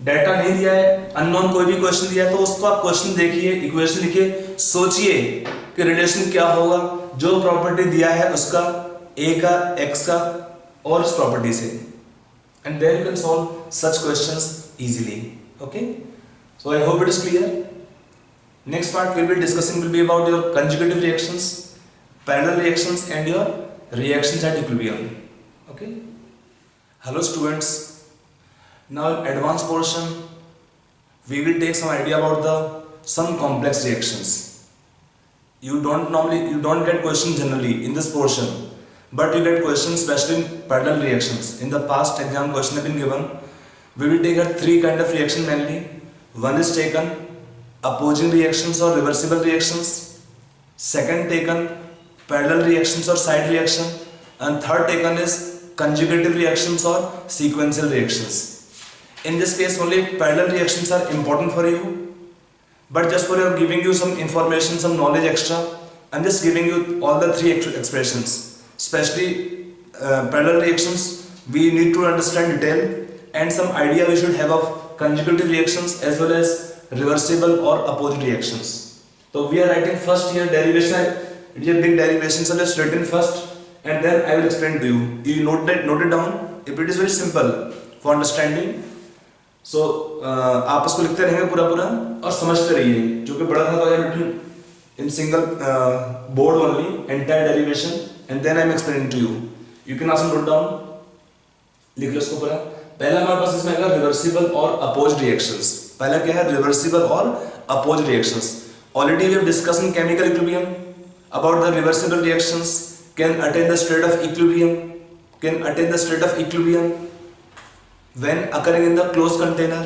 डाटा नहीं दिया है, अननोन कोई भी क्वेश्चन दिया है तो उसको आप क्वेश्चन देखिए, इक्वेशन लिखिए, सोचिए कि रिलेशन क्या होगा जो प्रॉपर्टी दिया है उसका, A का, X का और इस प्रॉपर्टी से, and then you can solve such questions easily. Okay, so I hope it is clear. Next part we will be discussing will be about your conjugative reactions, parallel reactions and your reactions at equilibrium. Okay, hello students. Now in advanced portion we will take some idea about some complex reactions. You don't get question generally in this portion, but you get questions especially in parallel reactions. In the past exam question have been given. We will take three kind of reaction mainly. One is taken opposing reactions or reversible reactions. Second taken parallel reactions or side reaction, and third taken is conjugative reactions or sequential reactions. In this case only parallel reactions are important for you, but just for your giving you some information, some knowledge extra, I'm just giving you all the three expressions. Especially parallel reactions we need to understand detail, and some idea we should have of conjugative reactions as well as reversible or opposite reactions. So we are writing first here derivation. It is a big derivation, so let's write it first and then I will explain to you. You note it down. If it is very simple for understanding, so आप इसको लिखते रहेंगे पूरा और समझते रहिए. जो कि बड़ा था तो I have written in single board only entire derivation and then I am explaining to you. You can also note down. लिख लो इसको पूरा. पहला हमारे पास इसमें आएगा रिवर्सिबल और अपोज्ड रिएक्शंस. पहला क्या है? रिवर्सिबल और opposed reactions. Already we have discussed in chemical equilibrium about the reversible reactions can attain the state of equilibrium when occurring in the closed container.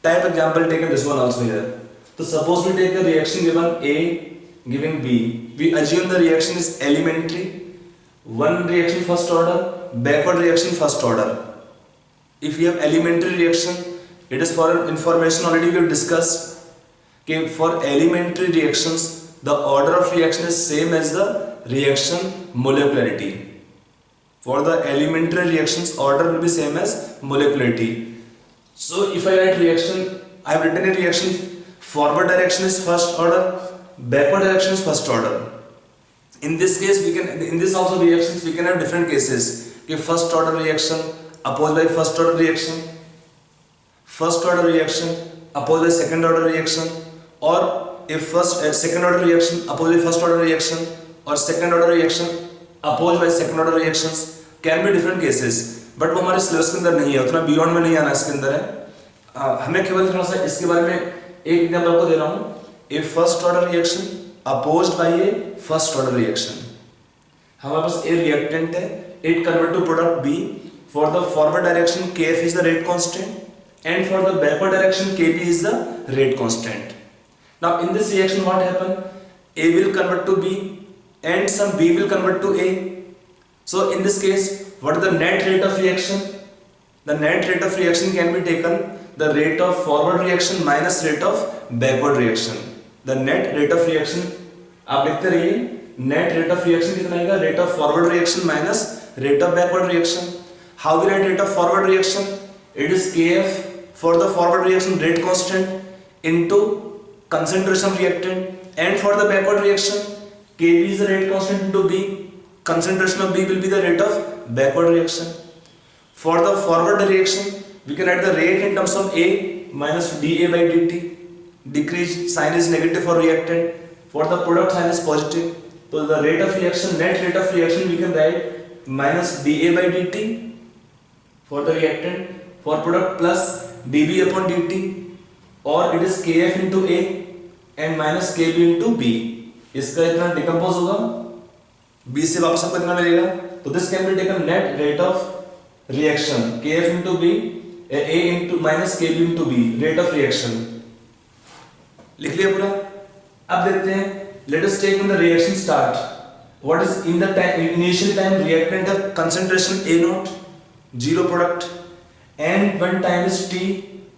Type example taken this one also here. So suppose we take a reaction given A giving B. We assume the reaction is elementary. One reaction first order, backward reaction first order. If we have elementary reaction, it is for information already we have discussed. Okay, for elementary reactions, the order of reaction is same as the reaction molecularity. For the elementary reactions, order will be same as molecularity. So if I write reaction, I have written a reaction. Forward direction is first order, backward direction is first order. In this case, in this also reactions, we can have different cases. Okay, first order reaction opposed by first order reaction, first order reaction opposed by second order reaction, or if second order reaction opposed by first order reaction, or second order reaction opposed by second order reactions. Can be different cases, but वो हमारे syllabus के अंदर नहीं है, उतना beyond में नहीं आना इसके अंदर है. हमें केवल थोड़ा सा इसके बारे में एक एग्जांपल आपको दे रहा हूँ. A first order reaction opposed by a first order reaction. हमारे पास ए रिएक्टेंट है, it convert to product B. For the forward direction Kf is the rate constant and for the backward direction Kb is the rate constant. Now in this reaction what happen? A will convert to B and some B will convert to A. So in this case what is the net rate of reaction? The net rate of reaction can be taken the rate of forward reaction minus rate of backward reaction. The net rate of reaction आप लिखते रहिए. Net rate of reaction कितना आएगा? Rate of forward reaction minus rate of backward reaction. How we write rate of forward reaction? It is Kf for the forward reaction rate constant into concentration of reactant, and for the backward reaction Kb is the rate constant into B. Concentration of B will be the rate of backward reaction. For the forward reaction we can write the rate in terms of A minus dA by dt. Decrease sign is negative for reactant. For the product sign is positive. So the rate of reaction, net rate of reaction we can write minus dA by dt for the reactant. For product plus dB upon dt, or it is Kf into A and minus Kb into B. इसका इतना decompose होगा, B से वापस आपको इतना मिलेगा. तो this can be taken net rate of reaction Kf into B, A into minus Kb into B, rate of reaction. लिख लिया पूरा. अब देखते हैं. Let us take when the reaction start. What is in the time, initial time reactant have concentration A naught, 0 product. And when time is t,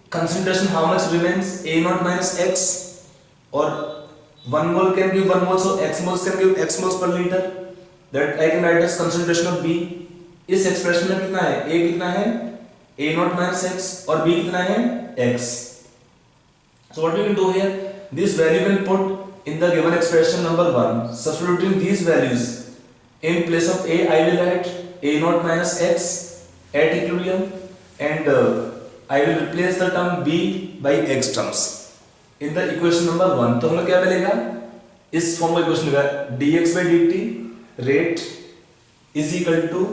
concentration how much remains? A naught minus x, or 1 mole can give 1 mole, so x moles can give x moles per liter. That I can write as concentration of B. इस expression में कितना है? A कितना है? A naught minus x, और B कितना है? x. So what we can do here? This value will put in the given expression number 1. Substituting these values in place of A, I will write A naught minus x at equilibrium. And I will replace the term B by x terms in the equation number 1. तो हमें क्या मिलेगा? इस form का equation मिलेगा dx by dt rate is equal to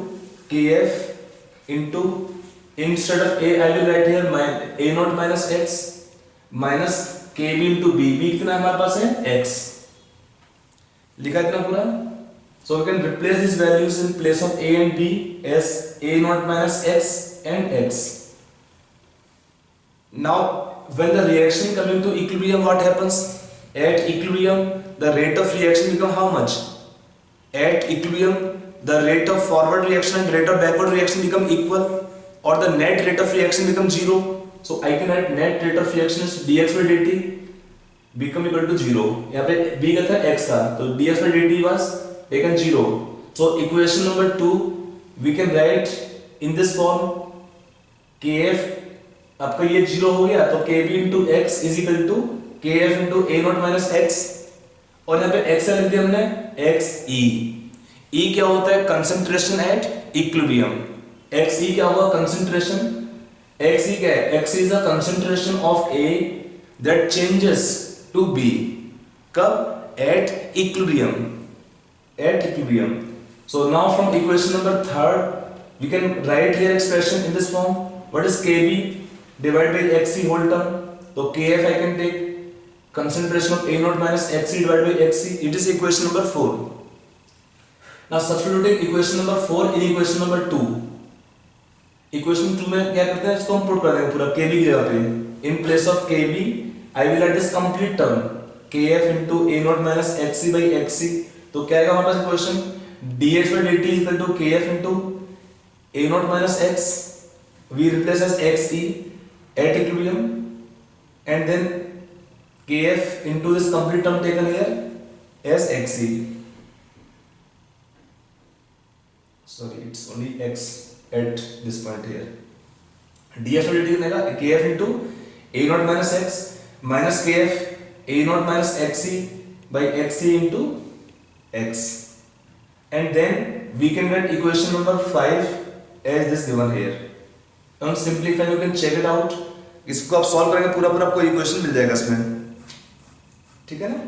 Kf into, instead of A I will write here A naught minus x minus Kb into B. B कितना हमारे पास है? x. लिखा इतना पूरा. So we can replace these values in place of a and b as a naught minus x and x. Now when the reaction coming to equilibrium, what happens? At equilibrium the rate of reaction become how much? At equilibrium the rate of forward reaction and rate of backward reaction become equal, or the net rate of reaction become 0. So I can write net rate of reaction is dx by dt become equal to 0. यहाँ पे b का था x था, तो dx by dt was taken 0. So equation number 2 we can write in this form. kf आपका ये 0 हो गया, तो kb into x is equal to kf into a naught minus x, और यहाँ पे x लिख दिया हमने xe. E क्या होता है? Concentration at equilibrium. Xe क्या होगा? कंसंट्रेशन. Xe क्या है? Xe is the concentration of A that changes to B. कब? At equilibrium. At equilibrium. So now from equation number 3 we can write here expression in this form. What is Kb divided by Xe whole term? So Kf I can take concentration of A naught minus Xe divided by Xe. It is equation number 4. Now substituting equation number 4 in equation number 2. Equation 2 में क्या करते हैं? इसको हम put कर देंगे पूरा kb की जगह पे. In place of kb I will write this complete term kf into a naught minus xe by xe. तो क्या आएगा हमारे पास equation? dx by dt is equal to kf into a naught minus x. We replace as xe at equilibrium, and then kf into this complete term taken here as xe. Sorry, it's only x at this point here. dx by dt कितना आएगा? kf into a naught minus x minus kf a naught minus xe by xe into x, and then we can get equation number 5 as this given here. On simplify you can check it out. इसको आप solve करेंगे पूरा पूरा आपको equation मिल जाएगा इसमें. ठीक है ना?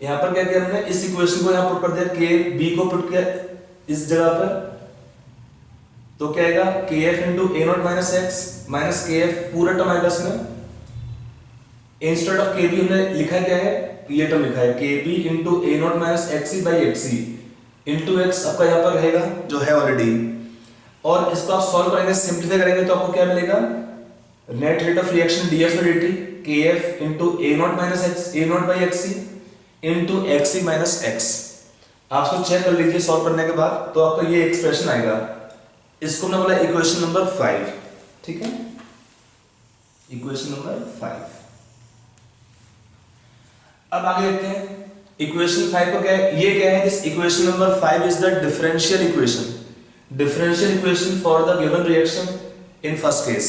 यहाँ पर क्या किया हमने? इस इक्वेशन को यहाँ पुट कर दिया, k b को पुट किया इस जगह पर, तो क्या आएगा? kf into a naught minus x minus kf पूरा टर्म आएगा इसमें. इंस्टेड ऑफ kb हमने लिखा क्या है? ये टर्म लिखा है kb into a naught minus xe by xe into x आपका यहाँ पर रहेगा जो है ऑलरेडी, और इसको आप सॉल्व करेंगे, सिंप्लीफाई करेंगे तो आपको क्या मिलेगा? Net rate of reaction dx by dt kf into a naught minus x a naught by xe into xe minus x. आप इसको चेक कर लीजिए सॉल्व करने के बाद, तो आपका ये एक्सप्रेशन आएगा. इसको हमने बोला इक्वेशन नंबर 5. ठीक है, इक्वेशन नंबर 5. अब आगे देखते हैं इक्वेशन 5 को क्या है? ये क्या है? This equation number 5 is the differential equation. Differential equation for the given reaction in first case.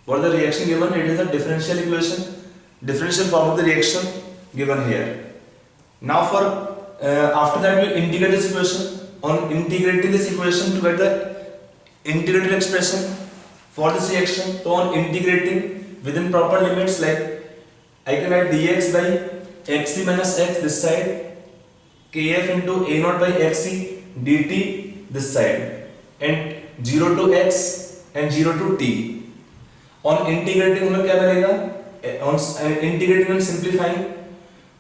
For the reaction given it is the differential equation, differential form of the reaction given here. Now for after that we integrate this equation. On integrating this equation to get the integrated expression for this reaction, so on integrating within proper limits, like I can write dx by xe minus x this side, kf into a naught by xe dt this side, and 0 to x and 0 to t. On integrating हमें क्या मिलेगा? On integrating and simplifying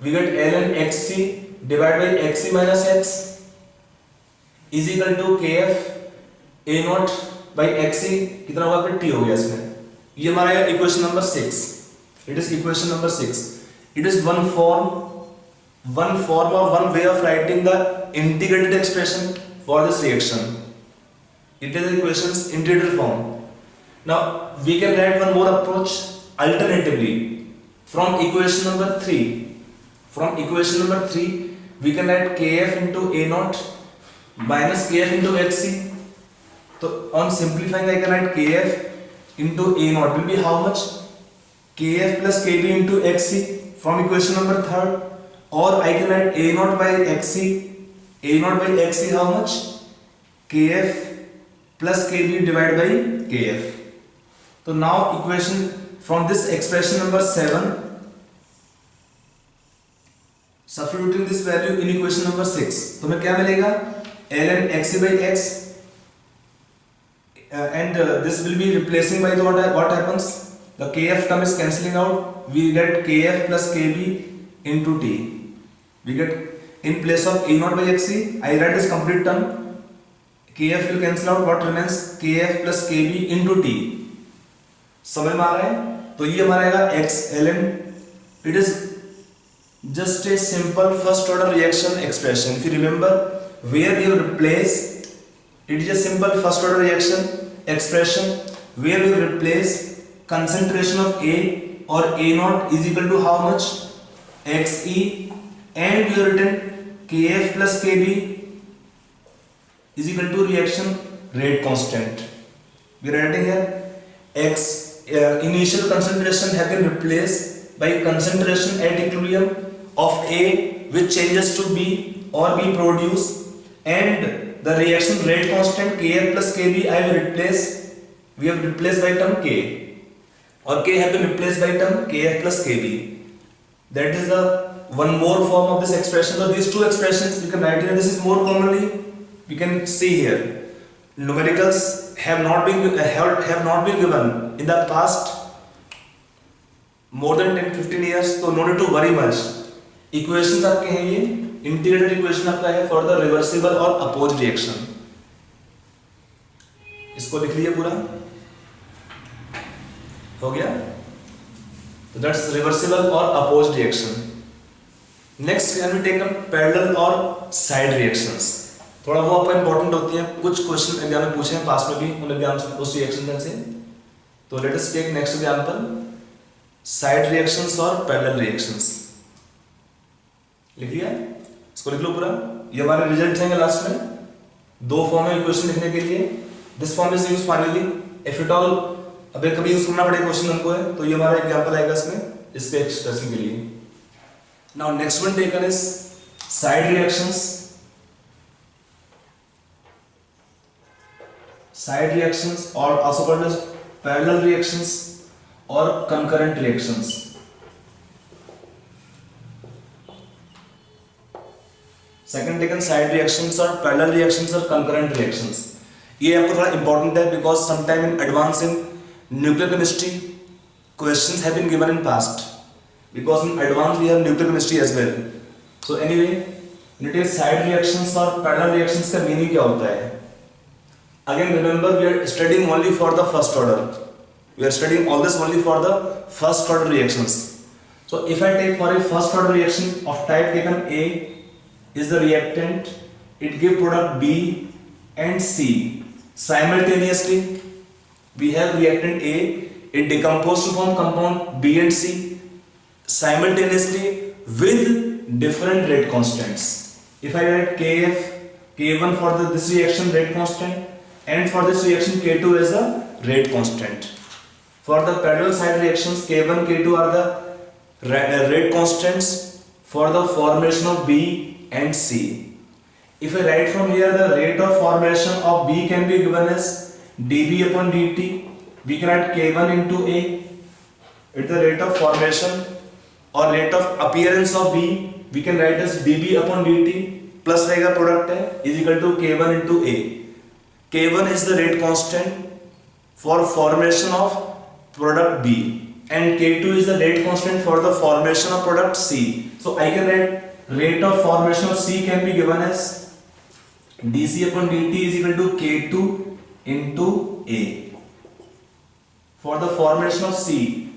we get ln xc divided by xe minus x is equal to kf a naught by xe. कितना होगा? फिर t हो गया इसमें. ये हमारा equation number 6. It is equation number 6. It is one form और one way of writing the integrated expression for this reaction. It is equations integrated form. Now we can write one more approach alternatively from equation number 3. From equation number 3 we can write kf into a naught minus kf into xe. So on simplifying I can write kf into a naught will be how much? Kf plus kb into xe from equation number 3rd, or I can write a naught by xe. A naught by xe how much? Kf plus kb divided by kf. So now equation from this expression number 7, substituting this value in equation number 6, तो हमें क्या मिलेगा? ln xe by x, and this will be replacing by the what happens? The kf term is cancelling out. We get kf plus kb into t. We get in place of A naught by XC, I write this complete term. KF will cancel out, what remains? KF plus KB into T. समझ में आ रहा है? तो ये हमारा आएगा X ln. It is just a simple first order reaction expression. If you remember, where you replace, it is a simple first order reaction expression where you replace concentration of A or A naught is equal to how much? XE, and we have written Kf plus Kb is equal to reaction rate constant. We are writing here X initial concentration have been replaced by concentration at equilibrium of A which changes to B or B produce, and the reaction rate constant Kf plus Kb I have replaced. We have replaced by term K, or K have been replaced by term Kf plus Kb. That is the one more form of this expression. So these two expressions you can write here. This is more commonly we can see here. Numericals have not been given in the past more than 10-15 years. So no need to worry much. Equations आपके हैं ये integrated equation आपका है for the reversible और oppose reaction. इसको लिख लिए पूरा हो गया. So that's reversible or opposed reaction. Next can we take up parallel or side reactions. थोड़ा वो आपका इंपॉर्टेंट होती है, कुछ क्वेश्चन एग्जाम में पूछे हैं पास में भी उन एग्जाम उस रिएक्शन से. तो let us take next example side reactions और पैरेलल रिएक्शंस. लिख लिया? इसको लिख लो पूरा. ये हमारे रिजल्ट आएंगे लास्ट में. दो फॉर्म है इक्वेशन लिखने के लिए. This form is used finally if it all अबे कभी यूज करना पड़े क्वेश्चन हमको है तो ये हमारा एग्जांपल आएगा इसमें इसके एक्सप्रेशन के लिए. Now next one taken is side reactions. Side reactions और also called as parallel reactions और concurrent reactions. Second taken side reactions और पैरेलल रिएक्शंस और कंकरेंट रिएक्शंस. ये आपको थोड़ा इंपॉर्टेंट है because sometime in advance in nuclear chemistry questions have been given in past because in advance we have nuclear chemistry as well. So anyway, it is side reactions or parallel reactions का meaning क्या होता है? Again remember we are studying only for the first order. We are studying all this only for the first order reactions. So if I take for a first order reaction of type taken A is the reactant, it give product B and C simultaneously. We have reactant A, it decomposed to form compound B and C simultaneously with different rate constants. If I write Kf, K1 for this reaction rate constant and for this reaction K2 is the rate constant. For the parallel side reactions K1, K2 are the rate constants for the formation of B and C. If I write from here the rate of formation of B can be given as dB upon dt. We can write K1 into A. It's the rate of formation or rate of appearance of B. We can write as dB upon dt plus रहेगा product है is equal to K1 into A. K1 is the rate constant for formation of product B and K2 is the rate constant for the formation of product C. So I can write rate of formation of C can be given as dC upon dt is equal to K2 into A. For the formation of C,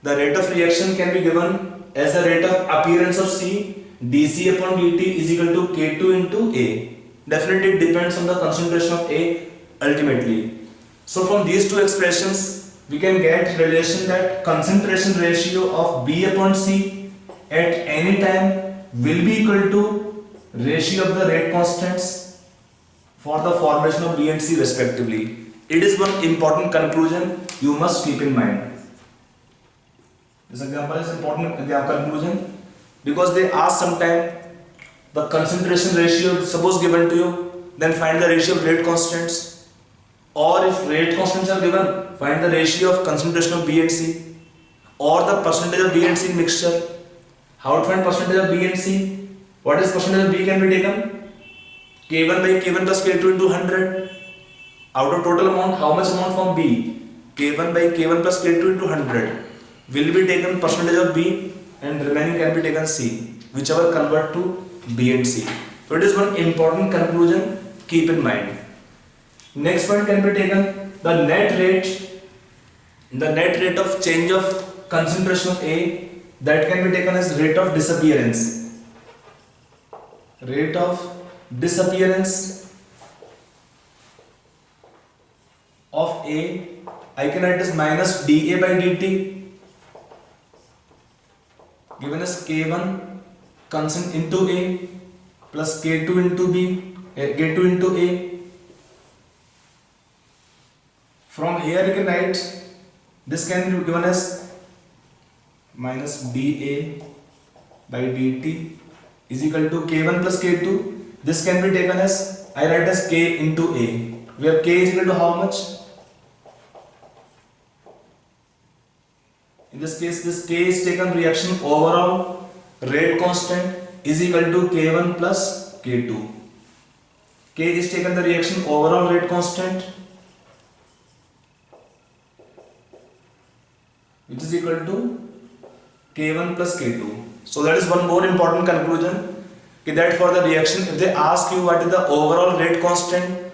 the rate of reaction can be given as the rate of appearance of C. dC upon dt is equal to K2 into A. Definitely it depends on the concentration of A ultimately. So from these two expressions we can get relation that concentration ratio of B upon C at any time will be equal to ratio of the rate constants for the formation of B and C respectively. It is one important conclusion you must keep in mind. This example is important conclusion because they ask sometime the concentration ratio suppose given to you, then find the ratio of rate constants, or if rate constants are given, find the ratio of concentration of B and C, or the percentage of B and C in mixture. How to find percentage of B and C? What is percentage of B can be taken? K1 by K1 plus K2 into 100. Out of total amount, how much amount from B? K1 by K1 plus K2 into 100 will be taken percentage of B and remaining can be taken C, whichever convert to B and C. So it is one important conclusion, keep in mind. Next point can be taken, the net rate of change of concentration of A, that can be taken as rate of disappearance. Rate of disappearance of A, I can write as minus dA by dt, given as K1 constant into A plus K2 into K2 into A. From here you can write, this can be given as minus dA by dt is equal to K1 plus K2. This can be taken as, I write as K into A, where K is equal to how much? In this case, this K is taken reaction overall rate constant is equal to K1 plus K2. K is taken the reaction overall rate constant, which is equal to K1 plus K2. So that is one more important conclusion, that for the reaction, if they ask you what is the overall rate constant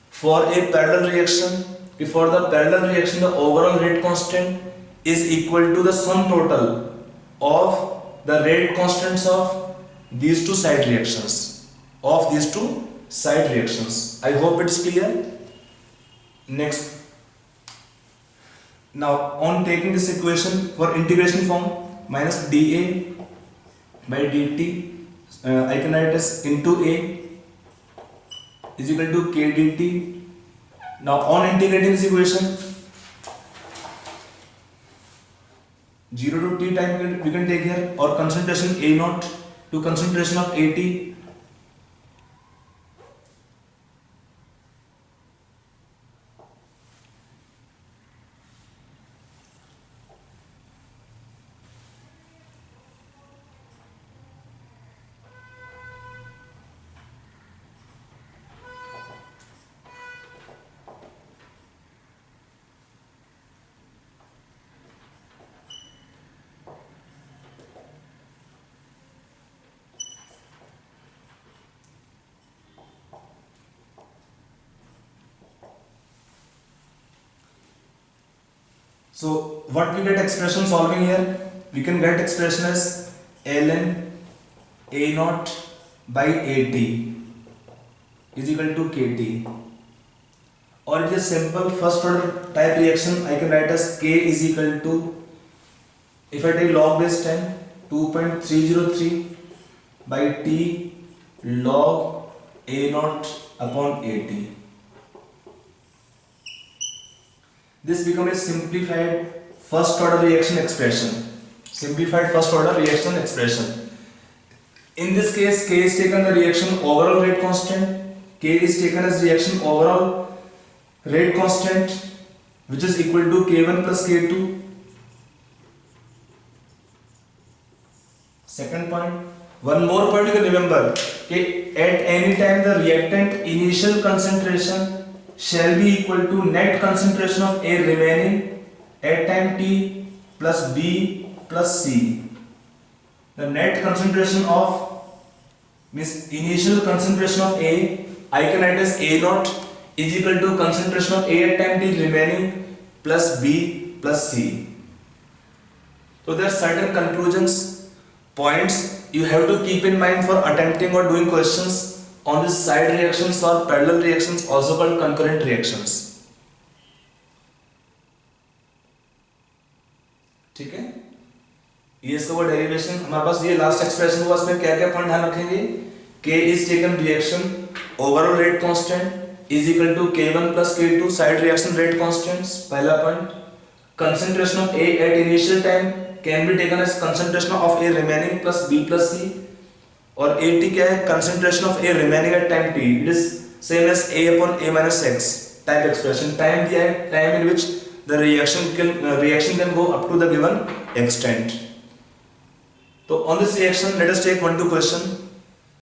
for a parallel reaction, if for the parallel reaction the overall rate constant is equal to the sum total of the rate constants of these two side reactions. I hope it's clear. Next. Now on taking this equation for integration form, minus dA by dt, I can write as into A is equal to k dt. Now on integrating this equation, 0 to t time we can take here, or concentration A naught to concentration of AT. So what we get expression solving here? We can get expression as ln A naught by AT is equal to KT. Or it is simple first order type reaction, I can write as K is equal to, if I take log base 10, 2.303 by T log A naught upon AT. This becomes a simplified first order reaction expression. In this case, K is taken the reaction overall rate constant. K is taken as reaction overall rate constant, which is equal to K1 plus K2. Second point, one more point you can remember, okay, at any time the reactant initial concentration shall be equal to net concentration of A remaining at time t plus B plus C. The net concentration of initial concentration of A, I can write as A naught is equal to concentration of A at time t remaining plus B plus C. So there are certain conclusions, points you have to keep in mind for attempting or doing questions on this side reactions or parallel reactions, also called concurrent reactions. ठीक है, ये इसका वो derivation हमारे पास, ये last expression हुआ, इसमें क्या क्या पॉइंट ध्यान रखेंगे? K is taken reaction overall rate constant is equal to K1 plus K2 side reaction rate constants. पहला point, concentration of A at initial time can be taken as concentration of A remaining plus B plus C. और AT क्या है? Concentration of A remaining at time t. It is same as A upon A minus x type expression. Time दिया है, time in which the reaction can go up to the given extent. So on this reaction, let us take one two question.